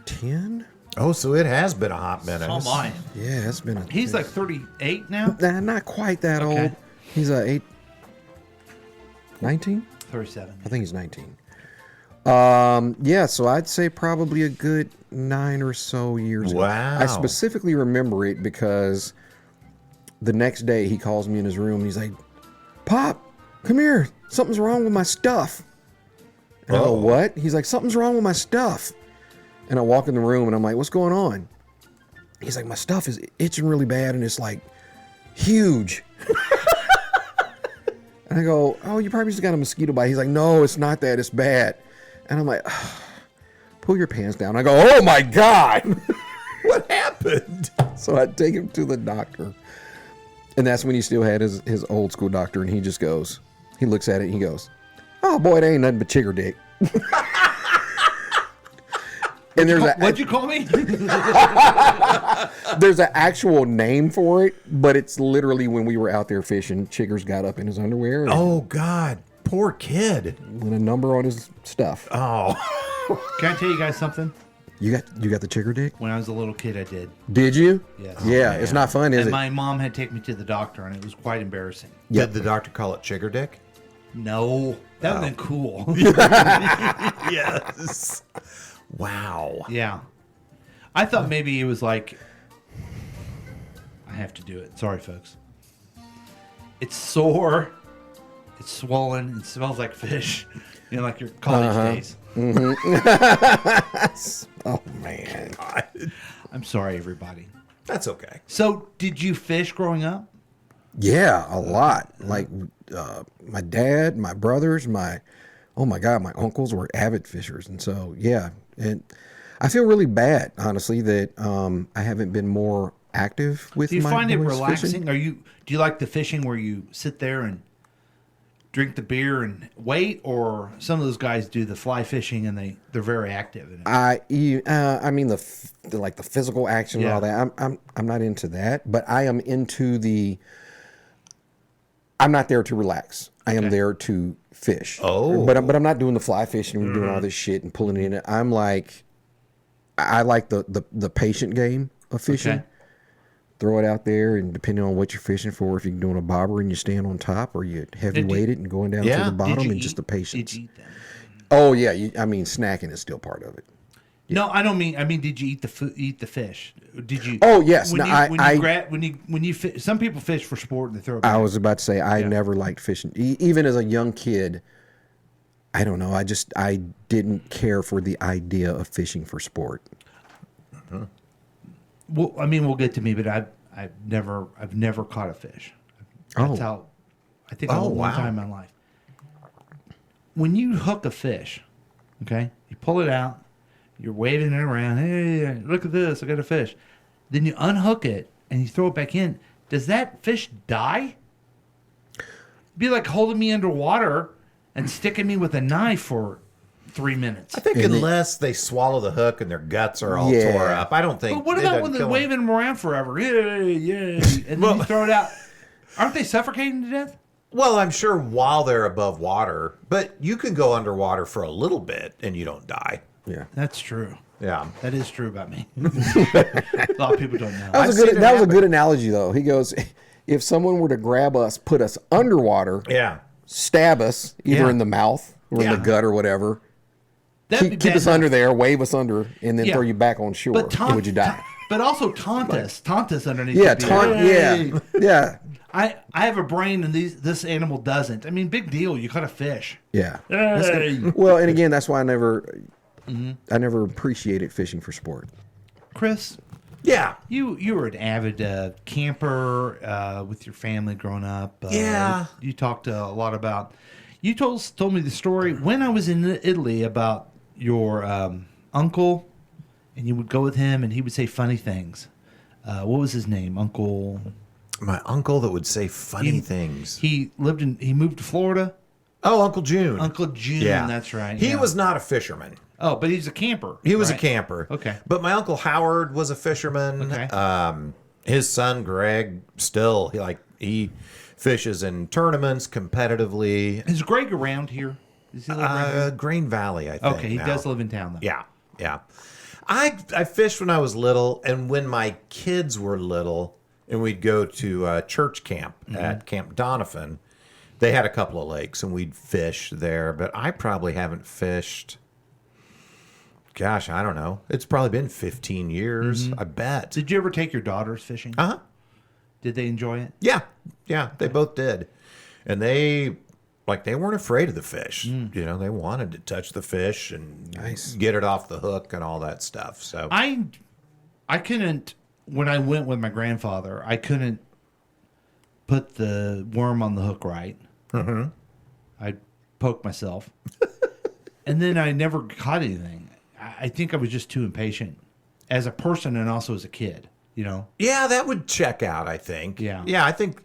10. Oh, so it has been a hot minute. Oh, my. Yeah, it's been. He's like 38 now? Nah, not quite that Okay. old. He's 19. 37. I think he's 19. Yeah, so I'd say probably a good 9 or so years ago. Wow. I specifically remember it because the next day he calls me in his room. He's like, Pop, come here. Something's wrong with my stuff. And I go, what? He's like, something's wrong with my stuff. And I walk in the room and I'm like, what's going on? He's like, my stuff is itching really bad and it's like huge. And I go, oh, you probably just got a mosquito bite. He's like, no, it's not that. It's bad. And I'm like, pull your pants down. I go, oh my God. What happened? So I take him to the doctor. And that's when he still had his old school doctor. And he just goes, he looks at it and he goes, oh boy, it ain't nothing but chigger dick. And What'd you call me? There's an actual name for it, but it's literally when we were out there fishing, chiggers got up in his underwear. And Oh God, poor kid. with a number on his stuff. Oh. Can I tell you guys something? You got the chigger dick? When I was a little kid, I did. Did you? Yes. Yeah, it's not fun, is And it? my mom had to take me to the doctor, and it was quite embarrassing. Did the doctor call it chigger dick? No, that would have been cool. Yes. Wow. Yeah. I thought maybe it was like, I have to do it. Sorry, folks. It's sore. It's swollen. It smells like fish. You know, like your college days. Oh, man. I'm sorry, everybody. That's okay. So, did you fish growing up? Yeah, a lot. Like my dad, my brothers, oh my God, my uncles were avid fishers. And so, yeah. And I feel really bad, honestly, that I haven't been more active with my Do you find it boys relaxing? fishing. Do you like the fishing where you sit there and drink the beer and wait, or some of those guys do the fly fishing and they're very active in it? I mean the physical action and all that. I'm not into that, but I am into I'm not there to relax. I am there to fish. Oh. But I'm not doing the fly fishing and doing all this shit and pulling it in. I'm like, I like the patient game of fishing. Okay. Throw it out there, and depending on what you're fishing for, if you're doing a bobber and you stand on top, or you heavy weight it and going down to the bottom, and just the patience. Did you eat them? Oh yeah, snacking is still part of it. No, I don't mean. I mean, did you eat the fish? Did you? Oh, yes. When No, some people fish for sport and they throw it back. I was about to say I never liked fishing. Even as a young kid, I don't know. I didn't care for the idea of fishing for sport. Mm-hmm. Well, I mean, we'll get to me, but I've never caught a fish. That's how. I think I one time in my life. When you hook a fish, okay, you pull it out. You're waving it around. Hey, look at this! I got a fish. Then you unhook it and you throw it back in. Does that fish die? It'd be like holding me underwater and sticking me with a knife for 3 minutes. I think unless they swallow the hook and their guts are all tore up, I don't think. But what about when they're waving them around forever? Yeah, and then you throw it out. Aren't they suffocating to death? Well, I'm sure while they're above water, but you can go underwater for a little bit and you don't die. Yeah, that's true. Yeah, that is true about me. A lot of people don't know. That was a good analogy, though. He goes, if someone were to grab us, put us underwater, stab us either in the mouth or in the gut or whatever, keep us under there, wave us under, and then throw you back on shore, would you die? But also taunt us underneath. Yeah, the beer. yeah. I have a brain and this animal doesn't. I mean, big deal. You caught a fish. Yeah. Hey. Well, and again, that's why I never appreciated fishing for sport. Chris. Yeah. You were an avid camper with your family growing up. Yeah. You talked a lot about. You told me the story when I was in Italy about your uncle, and you would go with him, and he would say funny things. What was his name? Uncle. My uncle that would say funny things. He moved to Florida. Oh, Uncle June. Uncle June, that's right. He was not a fisherman. Oh, but he's a camper. He was a camper. Okay. But my Uncle Howard was a fisherman. Okay. His son Greg still he fishes in tournaments competitively. Is Greg around here? Does he live around here? Green Valley, I think. Okay, he does live in town though. Yeah. I fished when I was little, and when my kids were little, and we'd go to church camp at Camp Donovan. They had a couple of lakes, and we'd fish there. But I probably haven't fished gosh, I don't know. It's probably been 15 years, I bet. Did you ever take your daughters fishing? Uh-huh. Did they enjoy it? Yeah. Yeah, they both did. And they weren't afraid of the fish. You know, they wanted to touch the fish and get it off the hook and all that stuff. So I couldn't, when I went with my grandfather, I couldn't put the worm on the hook right. Mhm. I'd poke myself. And then I never caught anything. I think I was just too impatient as a person and also as a kid, you know? yeah, that would check out, I think. Yeah. Yeah, I think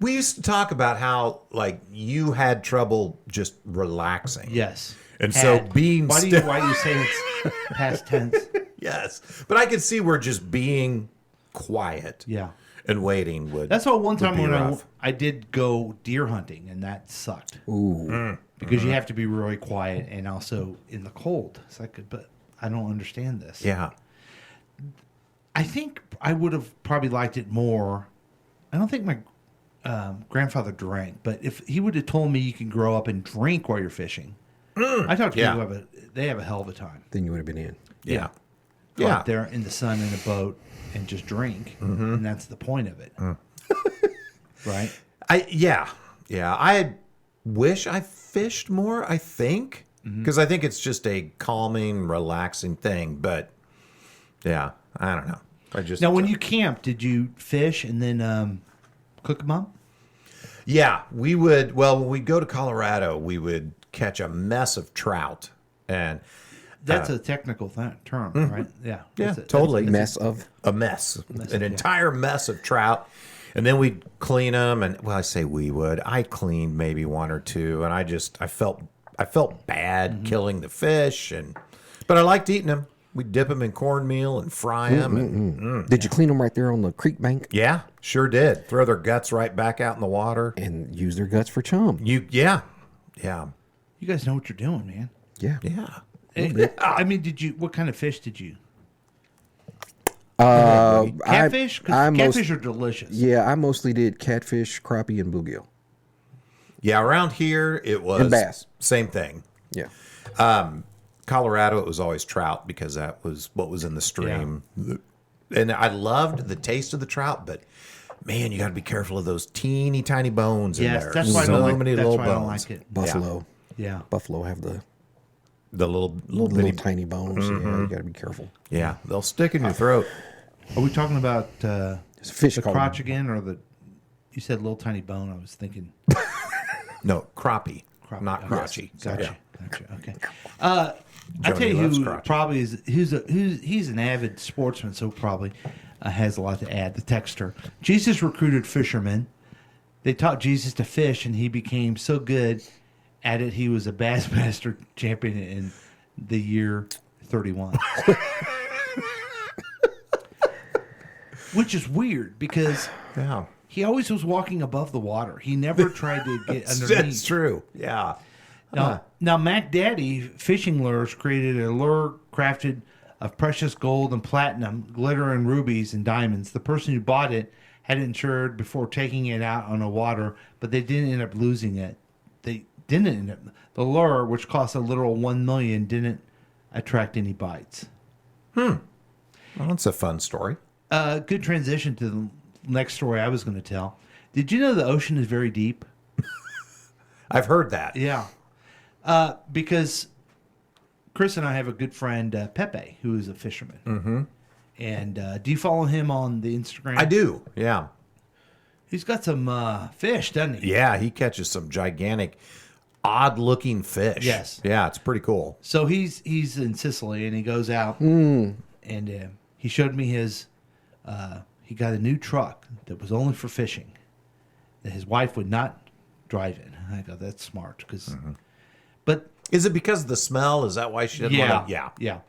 we used to talk about how, like, you had trouble just relaxing. Yes. And so Had. being Why do still... you say it's past tense? Yes. But I could see where just being quiet Yeah. and waiting would That's why one would time be when rough. I did go deer hunting, and that sucked. Ooh. Because you have to be really quiet and also in the cold. It's like, but I don't understand this. Yeah. I think I would have probably liked it more. I don't think my grandfather drank, but if he would have told me you can grow up and drink while you're fishing, I talked to Yeah. people who they have a hell of a time. Then you would have been in. Yeah. Go Yeah. out there in the sun in a boat and just drink, and that's the point of it, right? Yeah. I wish I fished more, I think, because I think it's just a calming, relaxing thing. But yeah, I don't know. I just Now, when you camped, did you fish and then cook them up? Yeah, we would. Well, when we go to Colorado, we would catch a mess of trout, and That's a technical term, right? Yeah. yeah, That's totally. Mess of. A mess, an entire mess of trout, and then we'd clean them. And well, I say we would. I cleaned maybe one or two, and I felt bad killing the fish, but I liked eating them. We'd dip them in cornmeal and fry them. Did you clean them right there on the creek bank Yeah, sure did. Throw their guts right back out in the water. and use their guts for chum? Yeah. You guys know what you're doing, man. Yeah. I mean, what kind of fish did you? Catfish? Catfish? 'Cause catfish are delicious. Yeah, I mostly did catfish, crappie, and bluegill. Yeah, around here it was And bass. Same thing. Yeah. Colorado, it was always trout because that was what was in the stream. And I loved the taste of the trout, but man, you got to be careful of those teeny tiny bones in Yes, there. that's why I so don't like- many that's little why I bones. don't like it. Buffalo. Yeah. Buffalo have the little little tiny bones. Yeah, you got to be careful. Yeah, they'll stick in your throat. Are we talking about fish the called- crotch again, or the? You said little tiny bone. I was thinking No, crappie, not Oh, crotchy. Gotcha. Yeah. Gotcha. Okay. I tell Joni you loves who crotch. probably is. He's an avid sportsman, so probably has a lot to add. The texter. Jesus recruited fishermen. They taught Jesus to fish, and he became so good at it. He was a Bassmaster champion in the year 31. Which is weird because Yeah. he always was walking above the water. He never tried to get underneath. That's true. Yeah. Now, Mac Daddy Fishing Lures created a lure crafted of precious gold and platinum, glitter and rubies and diamonds. The person who bought it had it insured before taking it out on the water, but they didn't end up losing it. They didn't end up. The lure, which cost a literal $1 million, didn't attract any bites. Well, that's a fun story. Good transition to the next story I was going to tell. Did you know the ocean is very deep? I've heard that. Yeah. Because Chris and I have a good friend, Pepe, who is a fisherman. Mm-hmm. And do you follow him on the Instagram? I do. Yeah. He's got some fish, doesn't he? Yeah, he catches some gigantic, odd-looking fish. Yes. Yeah, it's pretty cool. So he's in Sicily, and he goes out, and he showed me his. He got a new truck that was only for fishing, that his wife would not drive in. I go, that's smart, because. But is it because of the smell? Is that why she didn't want to? Yeah.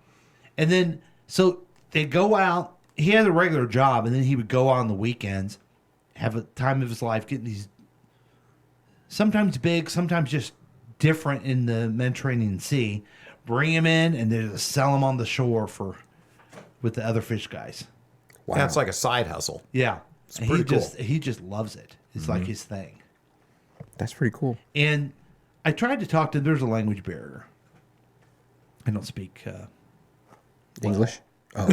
And then so they go out. He had a regular job, and then he would go out on the weekends, have a time of his life, getting these sometimes big, sometimes just different in the Mediterranean Sea. Bring him in, and then just sell him on the shore with the other fish guys. Wow. Yeah, it's like a side hustle. Yeah, It's and pretty cool. He just loves it. It's like his thing. That's pretty cool. And I tried to talk to him. There's a language barrier. I don't speak English. Oh,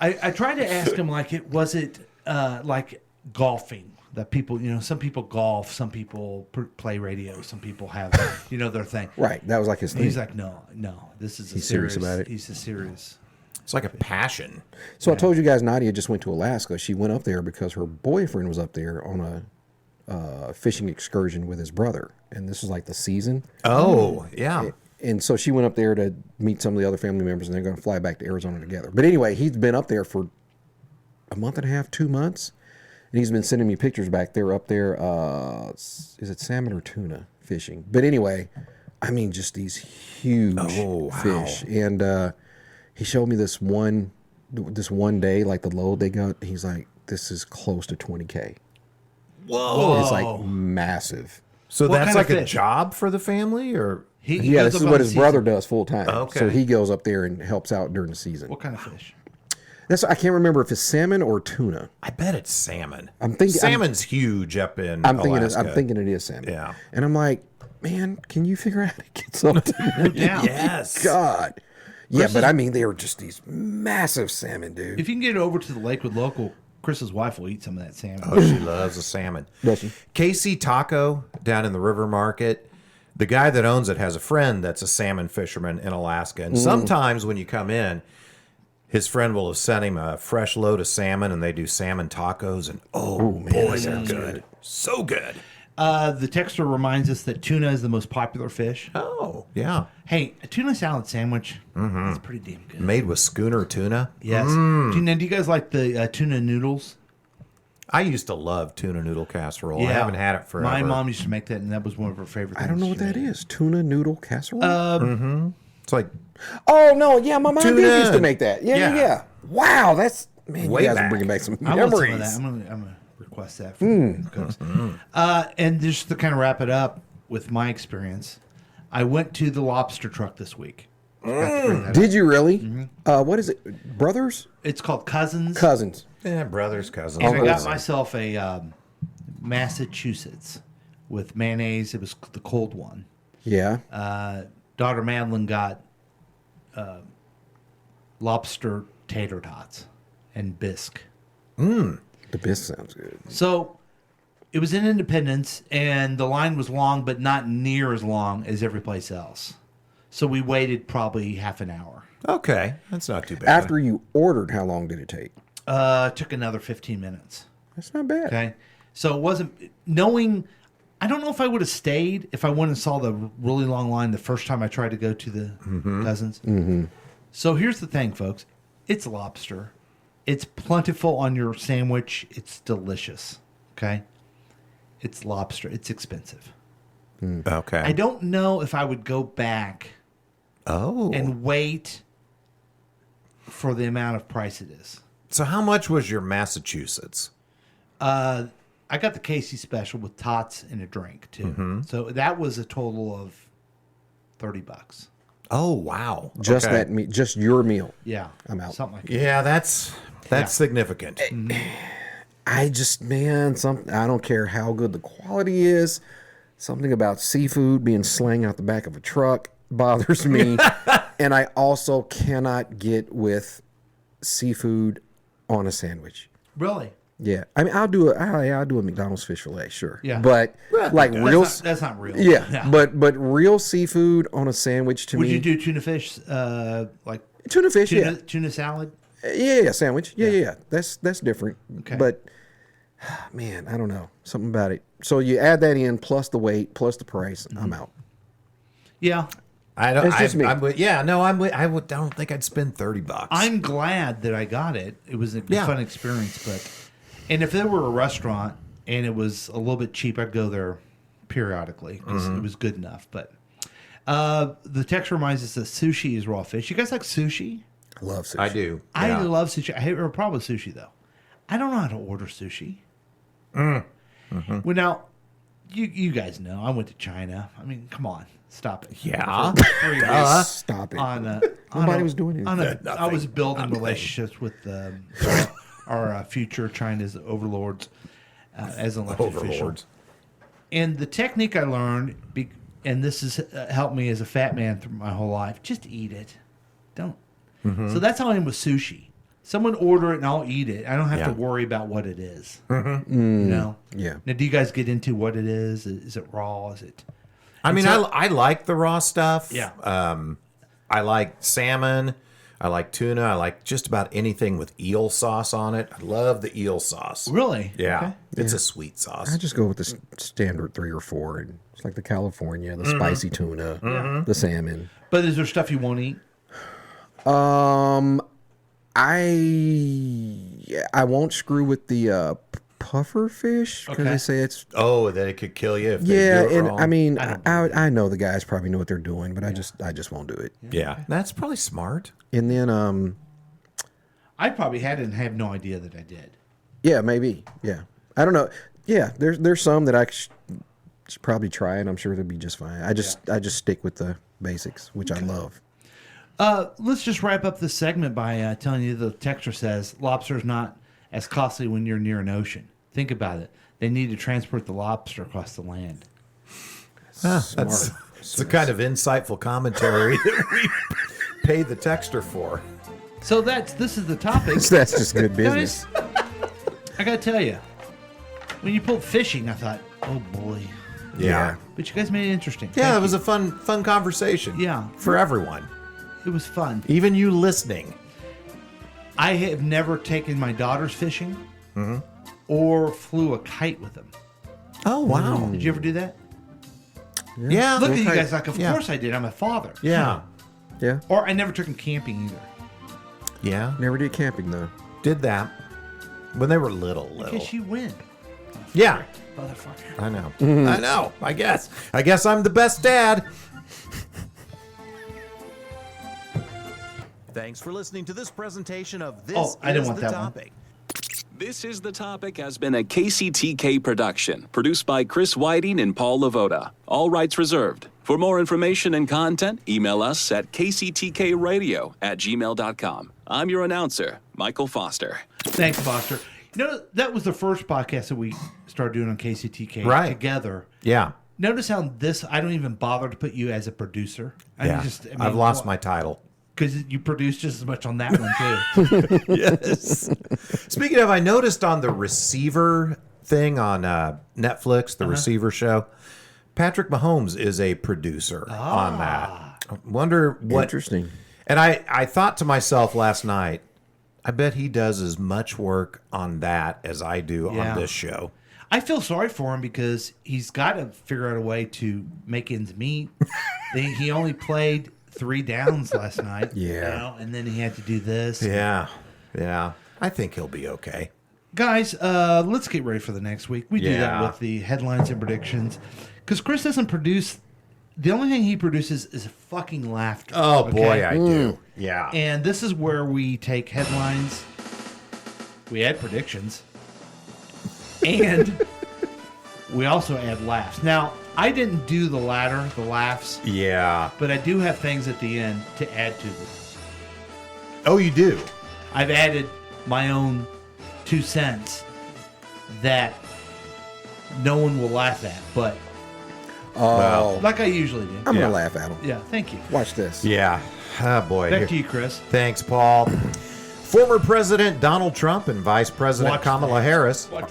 I tried to ask him like was it like golfing that people some people golf, some people play radio, some people have their thing. right. That was like his And thing. he's like, no, this is He's serious about it. He's a serious. It's like a passion. So I told you guys Nadia just went to Alaska. She went up there because her boyfriend was up there on a fishing excursion with his brother, and this was like the season. Oh, yeah. And so she went up there to meet some of the other family members, and they're going to fly back to Arizona together. But anyway, he's been up there for a month and a half, 2 months, and he's been sending me pictures back there up there. Is it salmon or tuna fishing? But anyway, I mean, just these huge fish. And he showed me this one day, like the load they got. He's like, this is close to 20K. Whoa. It's like massive. So What that's kind of like a fish? job for the family, or Yeah, this is what his brother does full time. Okay. So he goes up there and helps out during the season. What kind of fish? I can't remember if it's salmon or tuna. I bet it's salmon. I'm thinking salmon's huge up in I'm Alaska. thinking it is salmon. Yeah. And I'm like, man, can you figure out how to get something? Yeah. Yes. God. Yeah, but I mean, they were just these massive salmon, dude. If you can get over to the Lakewood local, Chris's wife will eat some of that salmon. Oh, she loves the salmon. Does she? KC Taco down in the River Market. The guy that owns it has a friend that's a salmon fisherman in Alaska. And sometimes when you come in, his friend will have sent him a fresh load of salmon, and they do salmon tacos. And boy, they're good. So good. The texter reminds us that tuna is the most popular fish. Oh, yeah. Hey, a tuna salad sandwich is pretty damn good. Made with schooner tuna. Yes. Do you guys like the tuna noodles? I used to love tuna noodle casserole. I haven't had it forever. My mom used to make that, and that was one of her favorite things. I don't know what that is. Tuna noodle casserole? It's like Oh, no. Yeah, my mom Tuna. did used to make that. Yeah. Yeah. Wow. That's, man, Way you guys back. are bringing back some I want some of memories. that. I'm gonna request that for cooks. And just to kind of wrap it up with my experience, I went to the lobster truck this week. Forgot to bring that up. Did you really? What is it? Brothers? It's called Cousins. Cousins. Yeah, brothers, cousins. And I got Uncles. myself a Massachusetts with mayonnaise. It was the cold one. Yeah. Daughter Madeline got lobster tater tots and bisque. The bisque sounds good. So it was in Independence, and the line was long, but not near as long as every place else. So we waited probably half an hour. Okay, that's not too bad. After you ordered, how long did it take? Took another 15 minutes. That's not bad. Okay. So it wasn't knowing. I don't know if I would have stayed if I went and saw the really long line the first time I tried to go to the Cousins. So here's the thing, folks. It's lobster. It's plentiful on your sandwich. It's delicious. Okay. It's lobster. It's expensive. Okay. I don't know if I would go back and wait for the amount of price it is. So how much was your Massachusetts? I got the Casey special with tots and a drink too. So that was a total of $30. Oh wow! Just Okay. that just your meal. Yeah, I'm out. Something like Yeah, that's significant. I just, man, I don't care how good the quality is. Something about seafood being slung out the back of a truck bothers me. And I also cannot get with seafood on a sandwich. Really? Yeah, I mean, I'll do a McDonald's fish fillet, sure. Yeah. But like real, that's not real. Yeah, but real seafood on a sandwich to Would me. you do tuna fish, like tuna fish? tuna salad? Yeah, sandwich. Yeah. That's different. Okay. But man, I don't know, something about it. So you add that in plus the weight plus the price. I'm out. Yeah. I don't. It's just me. I'm with, yeah, no, I'm with, I don't think I'd spend $30. I'm glad that I got it. It was a fun experience, and if there were a restaurant and it was a little bit cheap, I'd go there periodically because it was good enough. But the text reminds us that sushi is raw fish. You guys like sushi? I love sushi. I do. I yeah. love sushi. I have a problem with sushi though. I don't know how to order sushi. Well, now you guys know I went to China. I mean, come on, stop it. Yeah. For 3 days Stop it. Nobody was doing anything. I was building relationships with our future China's overlords as an elected official. Overlords. And the technique I learned, and this has helped me as a fat man through my whole life, just eat it. don't. Mhm. So that's how I am with sushi. Someone order it and I'll eat it. I don't have Yeah. to worry about what it is. Mhm. You know? Yeah. Now, do you guys get into what it is? Is it raw? Is it? I mean, So- I like the raw stuff. Yeah. I like salmon. I like tuna. I like just about anything with eel sauce on it. I love the eel sauce. Really? Yeah. Okay. It's Yeah. a sweet sauce. I just go with the standard 3 or 4. And it's like the California, the Mhm. spicy tuna, Mhm. the salmon. But is there stuff you won't eat? I won't screw with the puffer fish because Okay. they say it's that it could kill you if they yeah, do it and wrong. I mean I know the guys probably know what they're doing, but I just won't do it. Yeah, that's probably smart. And then I probably had it and have no idea that I did. yeah, maybe yeah, I don't know. Yeah, there's some that I should probably try, and I'm sure they'll be just fine. I just stick with the basics, which I love. Let's just wrap up this segment by telling you the texter says lobster is not as costly when you're near an ocean. Think about it. They need to transport the lobster across the land. That's the kind of insightful commentary that we pay the texter for. So this is the topic. That's just good business. Guys, I gotta tell you, when you pulled fishing, I thought, oh boy. Yeah. But you guys made it interesting. Yeah, Thank it was you. a fun conversation. Yeah. For everyone. It was fun. Even you listening. I have never taken my daughters fishing or flew a kite with them. Oh, wow. Did you ever do that? Yeah. Look at you Okay. guys like, of Yeah. course I did. I'm a father. Yeah. Yeah. Or I never took them camping either. Yeah. Never did camping though. Did that when they were little. Because you win. Yeah. Motherfucker. I know. I know. I guess I'm the best dad. Thanks for listening to this presentation of This Oh, I didn't Is want the that one. Topic. This is the Topic has been a KCTK production, produced by Chris Whiting and Paul Lavoda. All rights reserved. For more information and content, email us at kctkradio@gmail.com. I'm your announcer, Michael Foster. Thanks, Foster. You know, that was the first podcast that we started doing on KCTK Right. together. Yeah. Notice how I don't even bother to put you as a producer. I've lost my title. Because you produce just as much on that one, too. Yes. Speaking of, I noticed on the Receiver thing on Netflix, the Receiver show, Patrick Mahomes is a producer on that. I wonder what. Interesting. And I thought to myself last night, I bet he does as much work on that as I do Yeah. on this show. I feel sorry for him because he's got to figure out a way to make ends meet. He only played 3 downs last night. Yeah. You know, and then he had to do this. Yeah. Yeah. I think he'll be okay. Guys, let's get ready for the next week. We do that Yeah. with the headlines and predictions. Because Chris doesn't produce. The only thing he produces is fucking laughter. Oh, boy, I do. Yeah. And this is where we take headlines. We add predictions. And we also add laughs. Now, I didn't do the latter, the laughs. Yeah. But I do have things at the end to add to this. Oh, you do? I've added my own 2 cents that no one will laugh at, but Oh, like I usually do. I'm gonna laugh at him. Yeah, thank you. Watch this. Yeah. Oh, boy. Back to you, Chris. Thanks, Paul. Former President Donald Trump and Vice President Watch Kamala Harris Watch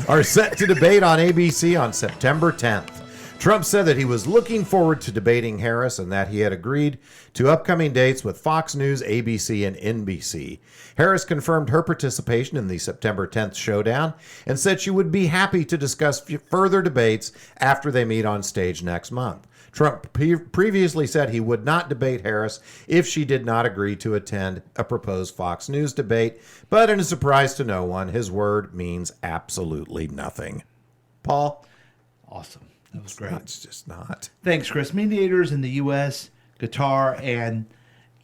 are set to debate on ABC on September 10th. Trump said that he was looking forward to debating Harris and that he had agreed to upcoming dates with Fox News, ABC, and NBC. Harris confirmed her participation in the September 10th showdown and said she would be happy to discuss further debates after they meet on stage next month. Trump previously said he would not debate Harris if she did not agree to attend a proposed Fox News debate, but in a surprise to no one, his word means absolutely nothing. Paul? Awesome. That was great. It's just not. Thanks, Chris. Mediators in the U.S., Qatar, and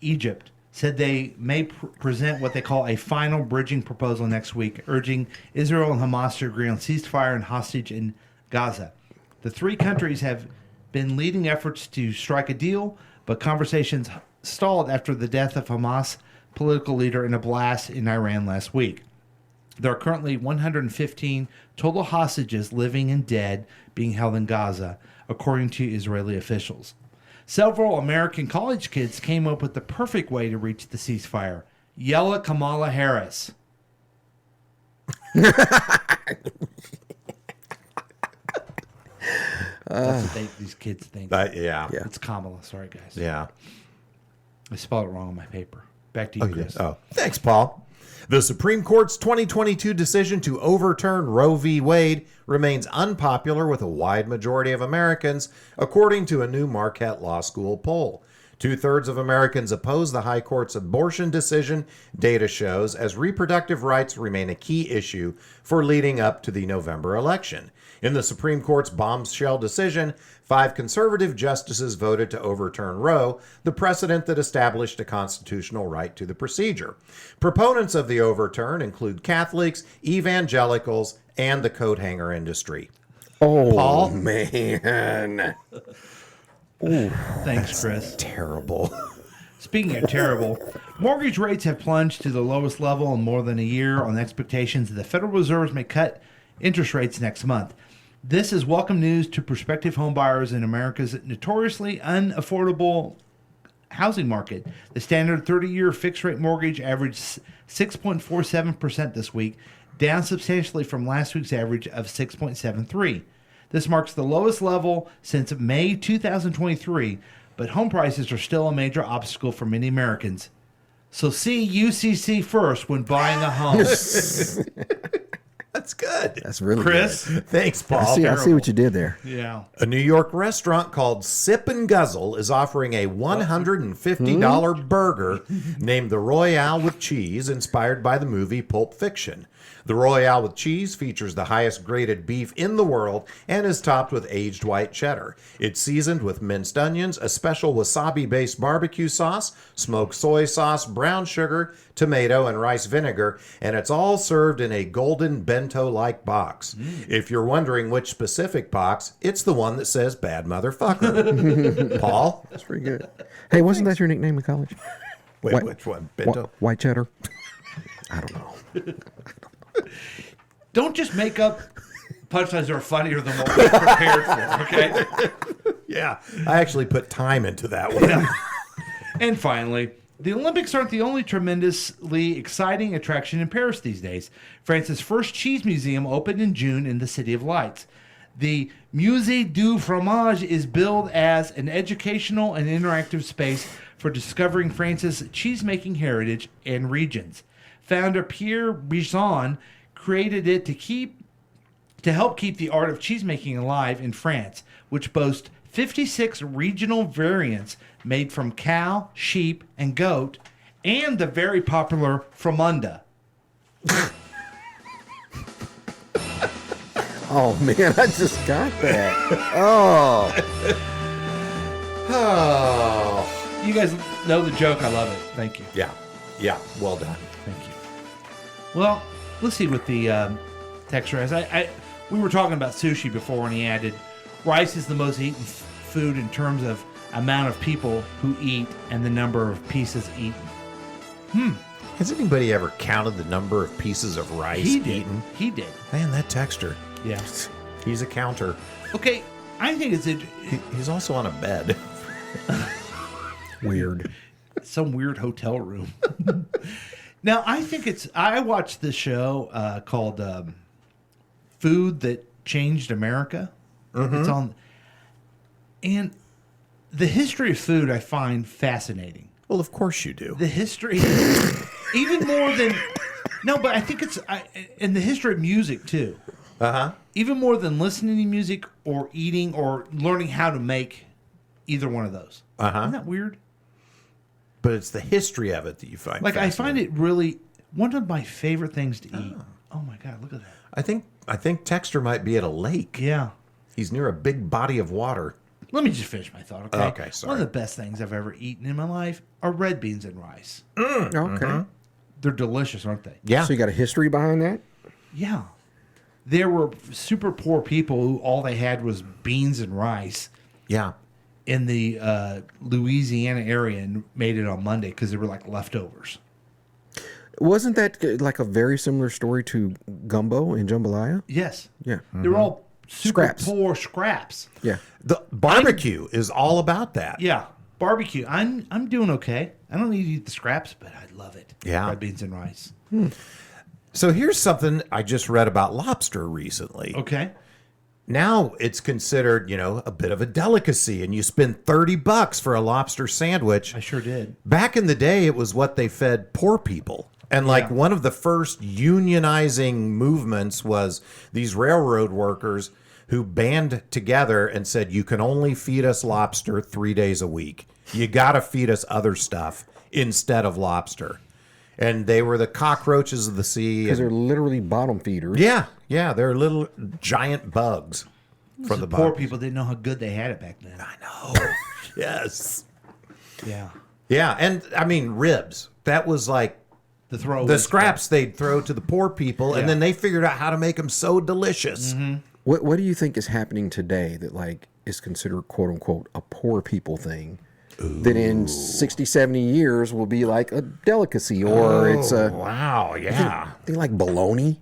Egypt said they may present what they call a final bridging proposal next week, urging Israel and Hamas to agree on ceasefire and hostage in Gaza. The 3 countries have been leading efforts to strike a deal, but conversations stalled after the death of Hamas political leader in a blast in Iran last week. There are currently 115 total hostages living and dead being held in Gaza, according to Israeli officials. Several American college kids came up with the perfect way to reach the ceasefire. Yell at Kamala Harris. That's what these kids think. Yeah. It's Kamala. Sorry, guys. Yeah. I spelled it wrong on my paper. Back to you, Chris. Oh, thanks, Paul. The Supreme Court's 2022 decision to overturn Roe v. Wade remains unpopular with a wide majority of Americans, according to a new Marquette Law School poll. 2/3 of Americans oppose the High Court's abortion decision, data shows, as reproductive rights remain a key issue for leading up to the November election. In the Supreme Court's bombshell decision, 5 conservative justices voted to overturn Roe, the precedent that established a constitutional right to the procedure. Proponents of the overturn include Catholics, evangelicals, and the coat hanger industry. Oh, Paul? man. Ooh, thanks, Chris. Terrible. Speaking of terrible, mortgage rates have plunged to the lowest level in more than a year on expectations that the Federal Reserve may cut interest rates next month. This is welcome news to prospective home buyers in America's notoriously unaffordable housing market. The standard 30-year fixed-rate mortgage averaged 6.47% this week, down substantially from last week's average of 6.73%. This marks the lowest level since May 2023, but home prices are still a major obstacle for many Americans. So see UCC first when buying a home. That's good. That's really Chris? good. Thanks, Paul. I see what you did there. Yeah. A New York restaurant called Sip and Guzzle is offering a $150 burger named the Royale with Cheese, inspired by the movie Pulp Fiction. The Royale with Cheese features the highest graded beef in the world and is topped with aged white cheddar. It's seasoned with minced onions, a special wasabi-based barbecue sauce, smoked soy sauce, brown sugar, tomato, and rice vinegar, and it's all served in a golden bento-like box. If you're wondering which specific box, it's the one that says bad motherfucker. Paul? That's pretty good. Hey, wasn't that your nickname in college? Wait, which one? Bento? White cheddar? I don't know. Don't just make up punchlines that are funnier than what we're prepared for, okay? Yeah, I actually put time into that one. And finally, the Olympics aren't the only tremendously exciting attraction in Paris these days. France's first cheese museum opened in June in the City of Lights. The Musée du Fromage is billed as an educational and interactive space for discovering France's cheesemaking heritage and regions. Founder Pierre Brisson created it to help keep the art of cheesemaking alive in France, which boasts 56 regional variants made from cow, sheep, and goat, and the very popular Fromunda. Oh, man, I just got that. Oh. Oh. You guys know the joke. I love it. Thank you. Yeah. Yeah. Well done. Thank you. Well, let's see what the texture is. We were talking about sushi before, and he added, rice is the most eaten food in terms of amount of people who eat and the number of pieces eaten. Has anybody ever counted the number of pieces of rice eaten? He did. Man, that texture. Yeah. He's a counter. Okay, I think it's He's also on a bed. Weird. Some weird hotel room. Now, I think I watched this show called Food That Changed America. It's on, and the history of food I find fascinating. Well, of course you do. The history, even more than, no, but I think and the history of music too. Even more than listening to music or eating or learning how to make either one of those. Isn't that weird? But it's the history of it that you find Like, I find fascinating. it really one of my favorite things to eat. Oh my God, look at that. I think Texter might be at a lake. Yeah. He's near a big body of water. Let me just finish my thought, okay? Okay, sorry. One of the best things I've ever eaten in my life are red beans and rice. Okay. They're delicious, aren't they? Yeah. So you got a history behind that? Yeah. There were super poor people who all they had was beans and rice. Yeah. In the Louisiana area and made it on Monday because they were like leftovers. Wasn't that like a very similar story to gumbo and jambalaya? Yes. Yeah. They were all super Scraps. poor scraps. Yeah. The barbecue is all about that. Yeah, barbecue. I'm doing okay. I don't need to eat the scraps, but I love it. Yeah. Fried beans and rice. So here's something I just read about lobster recently. Okay. Now it's considered, a bit of a delicacy, and you spend $30 for a lobster sandwich. I sure did. Back in the day, it was what they fed poor people. And one of the first unionizing movements was these railroad workers who band together and said, you can only feed us lobster 3 days a week. You got to feed us other stuff instead of lobster. And they were the cockroaches of the sea. Because they're literally bottom feeders. Yeah, they're little giant bugs from the poor bottom. people didn't know how good they had it back then. I know. Yes. Yeah. Yeah, and I mean ribs. That was like the scraps they'd throw to the poor people, and then they figured out how to make them so delicious. Mm-hmm. What do you think is happening today that is considered quote unquote a poor people thing? That in 60, 70 years will be like a delicacy, or it's a wow, yeah. They like bologna.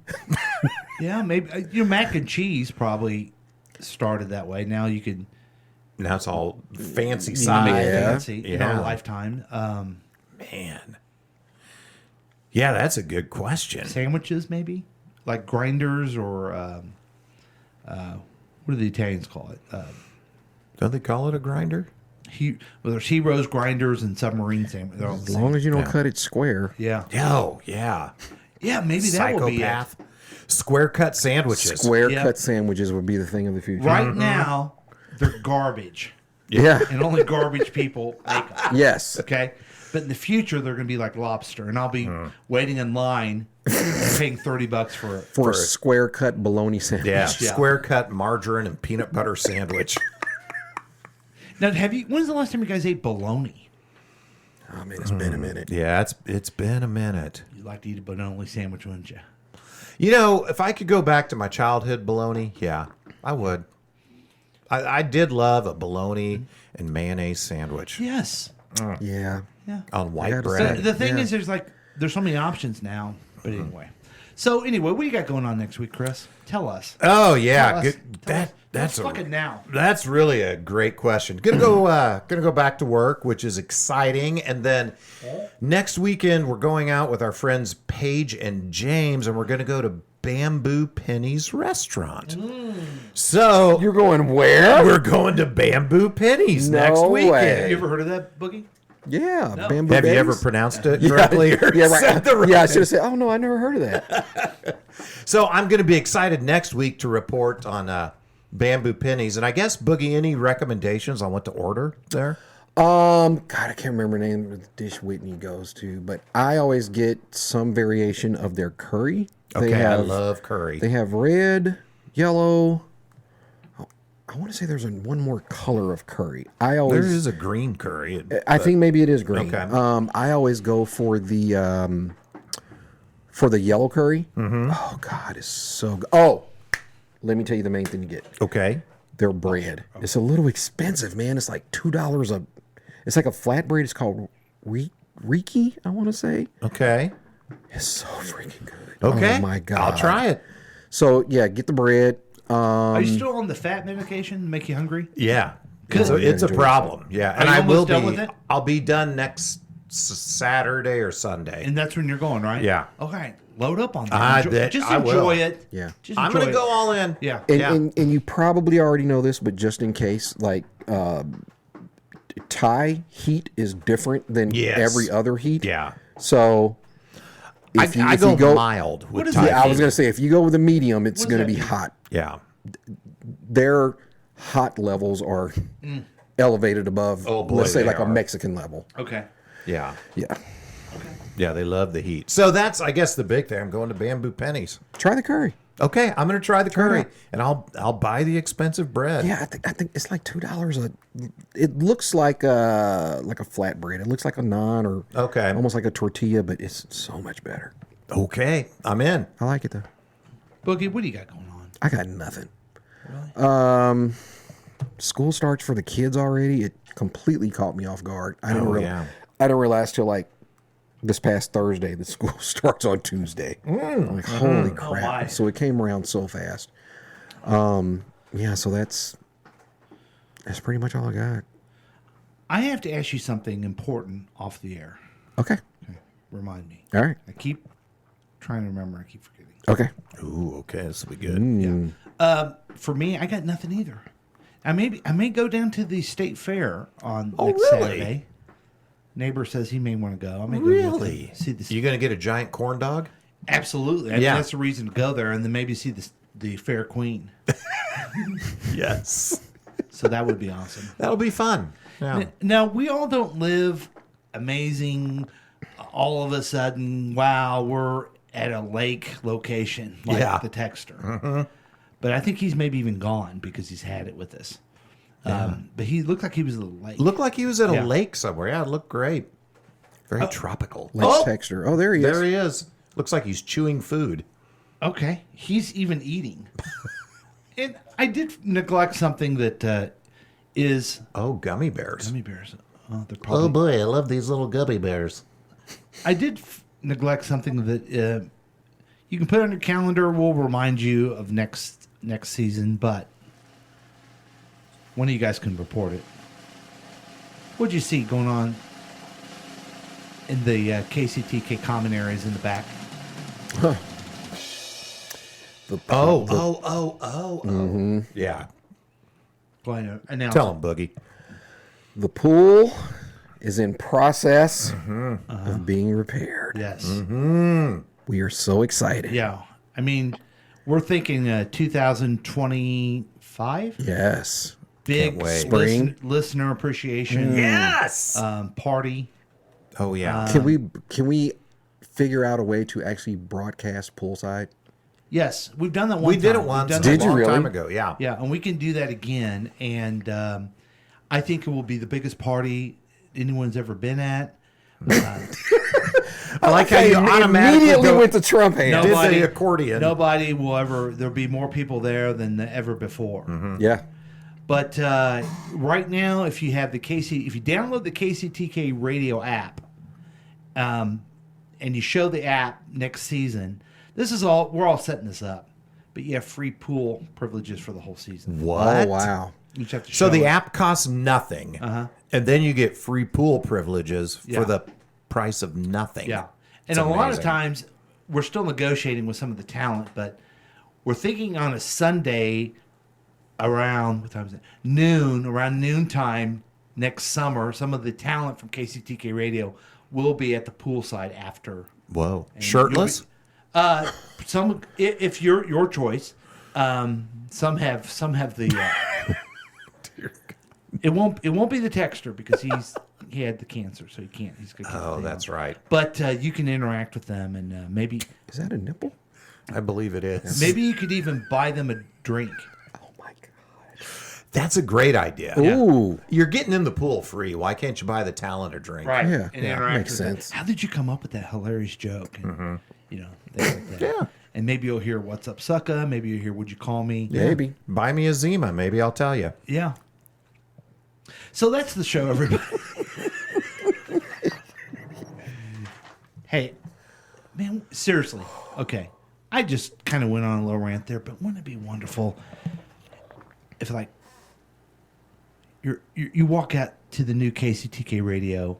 Yeah, maybe your mac and cheese probably started that way. Now you could. Now it's all fancy You side. can make it fancy. Yeah. Lifetime. Man. Yeah, that's a good question. Sandwiches, maybe like grinders or what do the Italians call it? Don't they call it a grinder? There's Heroes, grinders, and submarine sandwiches. As long as you don't cut it square. Yeah. Oh, yeah. Yeah, maybe that will be it. Psychopath. Square cut sandwiches. Square cut sandwiches would be the thing of the future. Right now, they're garbage. Yeah. And only garbage people make them. Yes. Okay. But in the future, they're going to be like lobster, and I'll be waiting in line, paying $30 for a square cut bologna sandwich. Yeah, square cut margarine and peanut butter sandwich. Now, when's the last time you guys ate bologna? Oh man, it's been a minute. Yeah, it's been a minute. You'd like to eat a bologna sandwich, wouldn't you? If I could go back to my childhood bologna, yeah, I would. I did love a bologna and mayonnaise sandwich. Yes. Yeah. Yeah. On white bread. The thing is, there's so many options now. But anyway. So anyway, what do you got going on next week, Chris? Tell us. Oh yeah, Tell us. good. That's fucking now. That's really a great question. Gonna go back to work, which is exciting, and then next weekend we're going out with our friends Paige and James, and we're gonna go to Bamboo Penny's restaurant. So you're going where? We're going to Bamboo Penny's No next weekend. way. Have you ever heard of that, Boogie? Yeah, No. bamboo. Have you ever Betties? pronounced it correctly? Yeah, or said right. the right Yeah, I should have said. Oh no, I never heard of that. So I'm going to be excited next week to report on Bamboo Penny's. And I guess, Boogie, any recommendations on what to order there? God, I can't remember the name of the dish Whitney goes to, but I always get some variation of their curry. Okay, I love curry. They have red, yellow. I want to say there's one more color of curry. There is a green curry. I think maybe it is green. Okay. I always go for the yellow curry. Mm-hmm. Oh God, it's so good. Oh, let me tell you the main thing you get. Okay. Their bread. It's a little expensive, man. It's like $2 a. It's like a flatbread. It's called Riki, I want to say. Okay. It's so freaking good. Okay. Oh my God. I'll try it. So yeah, get the bread. Are you still on the fat medication? Make you hungry? Yeah. Good. It's a problem. Yeah. Are And you I will almost done be. with it? I'll be done next Saturday or Sunday. And that's when you're going, right? Yeah. Okay. Load up on that. I will. Enjoy it. Yeah. Just I'm enjoy going to it. go all in. Yeah. And you probably already know this, but just in case, like Thai heat is different than Yes. every other heat. Yeah. So I if go you go mild with is Thai that? I was heat. going to say, if you go with a medium, it's What does going to that be mean? hot. Yeah. Their hot levels are elevated above, Oh, boy, let's say, they like a are. Mexican level. Okay. Yeah. Yeah. Yeah, they love the heat. So that's, I guess, the big thing. I'm going to Bamboo Penny's. Try the curry. Okay, I'm going to try the Try it curry, out. and I'll buy the expensive bread. Yeah, I think it's like $2 a. It looks like a flatbread. It looks like a naan or Okay. almost like a tortilla, but it's so much better. Okay, I'm in. I like it though. Boogie, what do you got going on? I got nothing. Really? School starts for the kids already. It completely caught me off guard. I didn't realize till like this past Thursday that school starts on Tuesday. I'm like, holy crap! my. So it came around so fast. Yeah, so that's pretty much all I got. I have to ask you something important off the air. Okay. Remind me. All right. I keep trying to remember. I keep forgetting. Okay. Ooh, okay, this will be good. Yeah. For me, I got nothing either. I may go down to the state fair on next Saturday. Neighbor says he may want to go. I may go Really? see the. You going to get a giant corn dog? Absolutely. I mean, Yeah. that's the reason to go there, and then maybe see the fair queen. Yes. So that would be awesome. That'll be fun. Yeah. Now, we all don't live amazing, all of a sudden, wow, we're at a lake location like Yeah. the texter. But I think he's maybe even gone because he's had it with us. But he looked like he was at a lake. Looked like he was at Yeah. a lake somewhere. Yeah, it looked great. Very tropical. Lake Texter. Oh, there he is. There he is. Looks like he's chewing food. Okay. He's even eating. And I did neglect something that is... Oh, gummy bears. Gummy bears. Oh, they're probably... Oh, boy, I love these little gummy bears. I did neglect something that you can put on your calendar. We'll remind you of next season, but one of you guys can report it. What'd you see going on in the KCTK common areas in the back? Yeah. Go ahead, announce Tell it. him, Boogie. The pool is in process of being repaired. Yes. We are so excited. Yeah. I mean, we're thinking 2025. Yes. Big Can't wait. Spring. listener appreciation. Yes. Party. Oh, yeah. Can we figure out a way to actually broadcast poolside? Yes, we've done that one We time. did it We've once done a that Did you long really? time ago. Yeah. Yeah, and we can do that again. And I think it will be the biggest party anyone's ever been at. I like how you automatically immediately go- went to Trump hand. Did the accordion. Nobody will ever. There'll be more people there than ever before. Yeah. But right now, if you download the KCTK radio app, and you show the app next season, we're all setting this up, but you have free pool privileges for the whole season. What? Oh, wow. You just have to So show the it. app costs nothing, and then you get free pool privileges Yeah. for the price of nothing. Yeah. And It's a lot of amazing. times we're still negotiating with some of the talent, but we're thinking on a Sunday around what time is it? Around noontime next summer, some of the talent from KCTK Radio will be at the poolside after. Whoa. And Shirtless? Some, if your choice. Some have the. It won't be the texter because he had the cancer, so he can't. He's gonna keep Oh, it that's down. right. But you can interact with them, and maybe Is that a nipple? I believe it is. maybe you could even buy them a drink. Oh, my God. That's a great idea. Ooh. You're getting in the pool free. Why can't you buy the talent a drink? Right. Yeah, And yeah, interact makes with them. sense. How did you come up with that hilarious joke? And, things like that. Yeah. And maybe you'll hear "What's up, sucka?" Maybe you'll hear "Would you call me?" Maybe. Buy me a Zima. Maybe I'll tell you. Yeah. So that's the show, everybody. Hey, man, seriously. Okay. I just kind of went on a little rant there, but wouldn't it be wonderful if, like, you walk out to the new KCTK Radio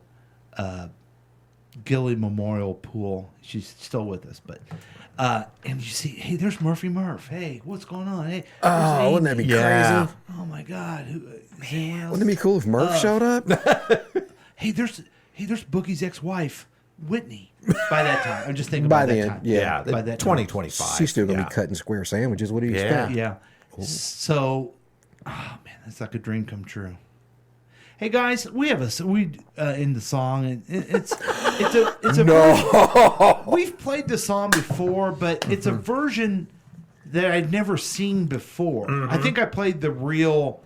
Gilly Memorial Pool. She's still with us, but and you see, hey, there's Murphy Murph. Hey, what's going on? Hey, Oh, wouldn't that be Yeah. crazy? oh my God, who is anyone else? Wouldn't it be cool if Murph showed up? Hey, there's Boogie's ex-wife, Whitney. By that time, I'm just thinking By about that then, time. yeah. By that time. 2025. She's still going to Yeah. be cutting square sandwiches. What do you Yeah. expect? Yeah. So, oh man, that's like a dream come true. Hey guys, we have in the song, and it's a version. We've played the song before, but it's a version that I'd never seen before. I think I played the real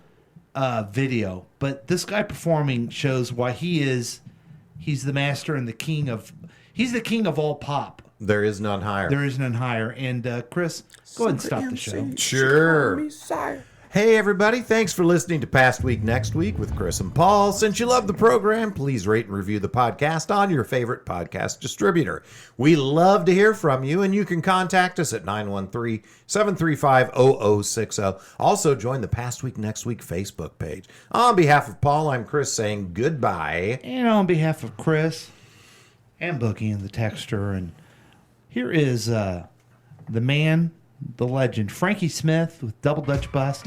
video, but this guy performing shows why he's the master and the king of all pop. There is none higher. There is none higher. And Chris, go ahead and stop the show. Sure. Hey everybody, thanks for listening to Past Week Next Week with Chris and Paul. Since you love the program, please rate and review the podcast on your favorite podcast distributor. We love to hear from you, and you can contact us at 913-735-0060. Also, join the Past Week Next Week Facebook page. On behalf of Paul, I'm Chris saying goodbye. And on behalf of Chris and Boogie and the Texter, and here is the man, the legend, Frankie Smith with Double Dutch Bus.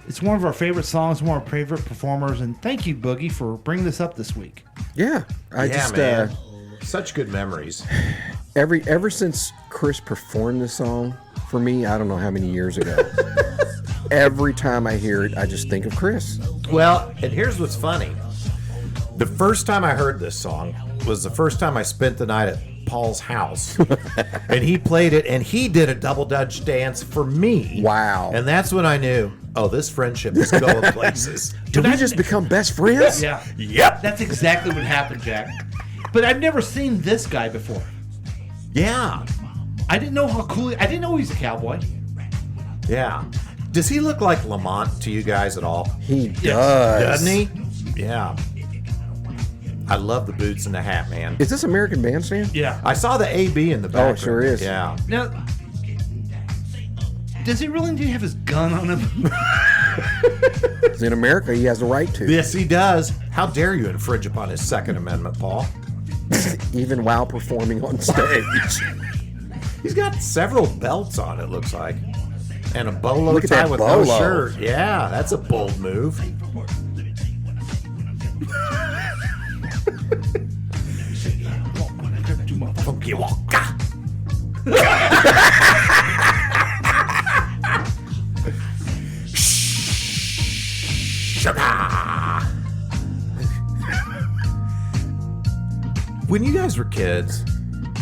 It's one of our favorite songs, one of our favorite performers, and thank you, Boogie, for bringing this up this week. Yeah, man. Such good memories. Ever since Chris performed this song for me, I don't know how many years ago. Every time I hear it, I just think of Chris. Well, and here's what's funny. The first time I heard this song was the first time I spent the night at Paul's house. And he played it, and he did a double Dutch dance for me. Wow. And that's when I knew, oh, this friendship is going places. Did we just become best friends? Yeah. Yep. That's exactly what happened, Jack. But I've never seen this guy before. Yeah. I didn't know how cool I didn't know he was a cowboy. Yeah. Does he look like Lamont to you guys at all? He does. Doesn't he? Yeah. I love the boots and the hat, man. Is this American Bandstand? Yeah. I saw the AB in the background. Oh, it sure is. Yeah. Now, does he really need to have his gun on him? In America, he has a right to. Yes, he does. How dare you infringe upon his Second Amendment, Paul? Even while performing on stage. He's got several belts on, it looks like. And a bolo Look at tie that with bolo. no shirt. Yeah, that's a bold move. Funky Walker. When you guys were kids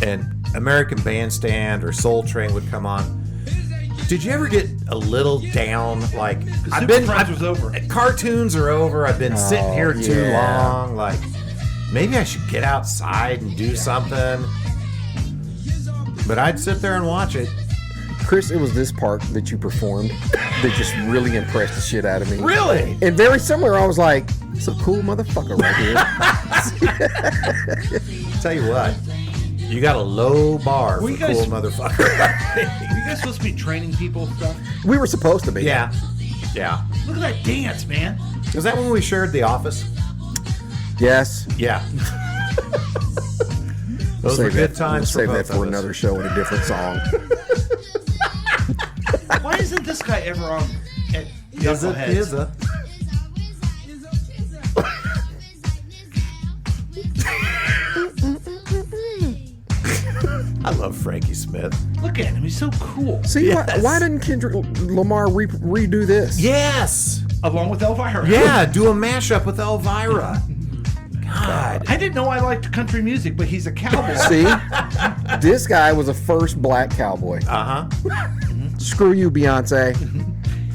and American Bandstand or Soul Train would come on, did you ever get a little down? Like, was over. Cartoons are over. I've been sitting here too yeah. long. Like, maybe I should get outside and do something. But I'd sit there and watch it. Chris, it was this part that you performed that just really impressed the shit out of me. Really? And very similar, I was like, it's a cool motherfucker right here. Tell you what, you got a low bar for you guys- cool motherfucker. Are you guys supposed to be training people and stuff? We were supposed to be. Yeah. Yeah. Look at that dance, man. Was that when we shared the office? Yes. Yeah. Those were good times We'll save for that both for of us. another show and a different song. Why isn't this guy ever on at Is it? Knuckleheads? Is it? I love Frankie Smith. Look at him. He's so cool. See, Yes. why didn't Kendrick Lamar redo this? Yes. Along with Elvira. Yeah, do a mashup with Elvira. God. I didn't know I liked country music, but he's a cowboy. See? This guy was the first black cowboy. Uh-huh. Screw you, Beyonce.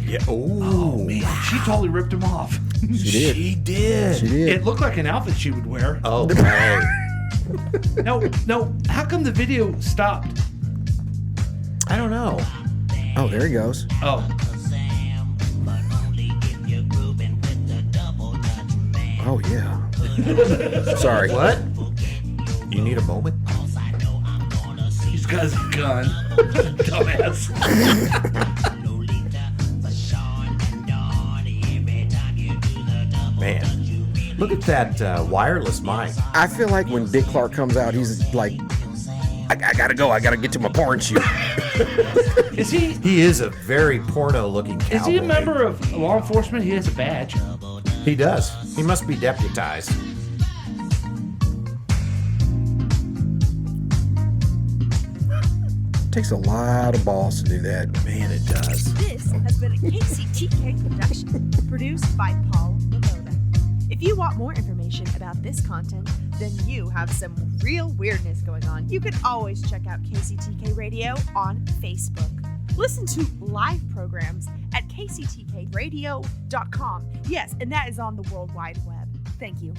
Yeah. Oh, man. She totally ripped him off. She did. She did. She did. It looked like an outfit she would wear. Oh, hey. No. How come the video stopped? I don't know. Oh, there he goes. Oh. Oh, yeah. Sorry. What? You need a moment? He's got his gun. Dumbass. Man, look at that wireless mic. I feel like when Dick Clark comes out, he's like, I gotta go. I gotta get to my porn shoot. Is he? He is a very porno-looking cowboy. Is he a member of law enforcement? He has a badge. He does. He must be deputized. Takes a lot of balls to do that. Man, it does. This has been a KCTK production, produced by Paul Lavoda. If you want more information about this content, then you have some real weirdness going on. You can always check out KCTK Radio on Facebook. Listen to live programs at kctkradio.com. Yes, and that is on the World Wide Web. Thank you.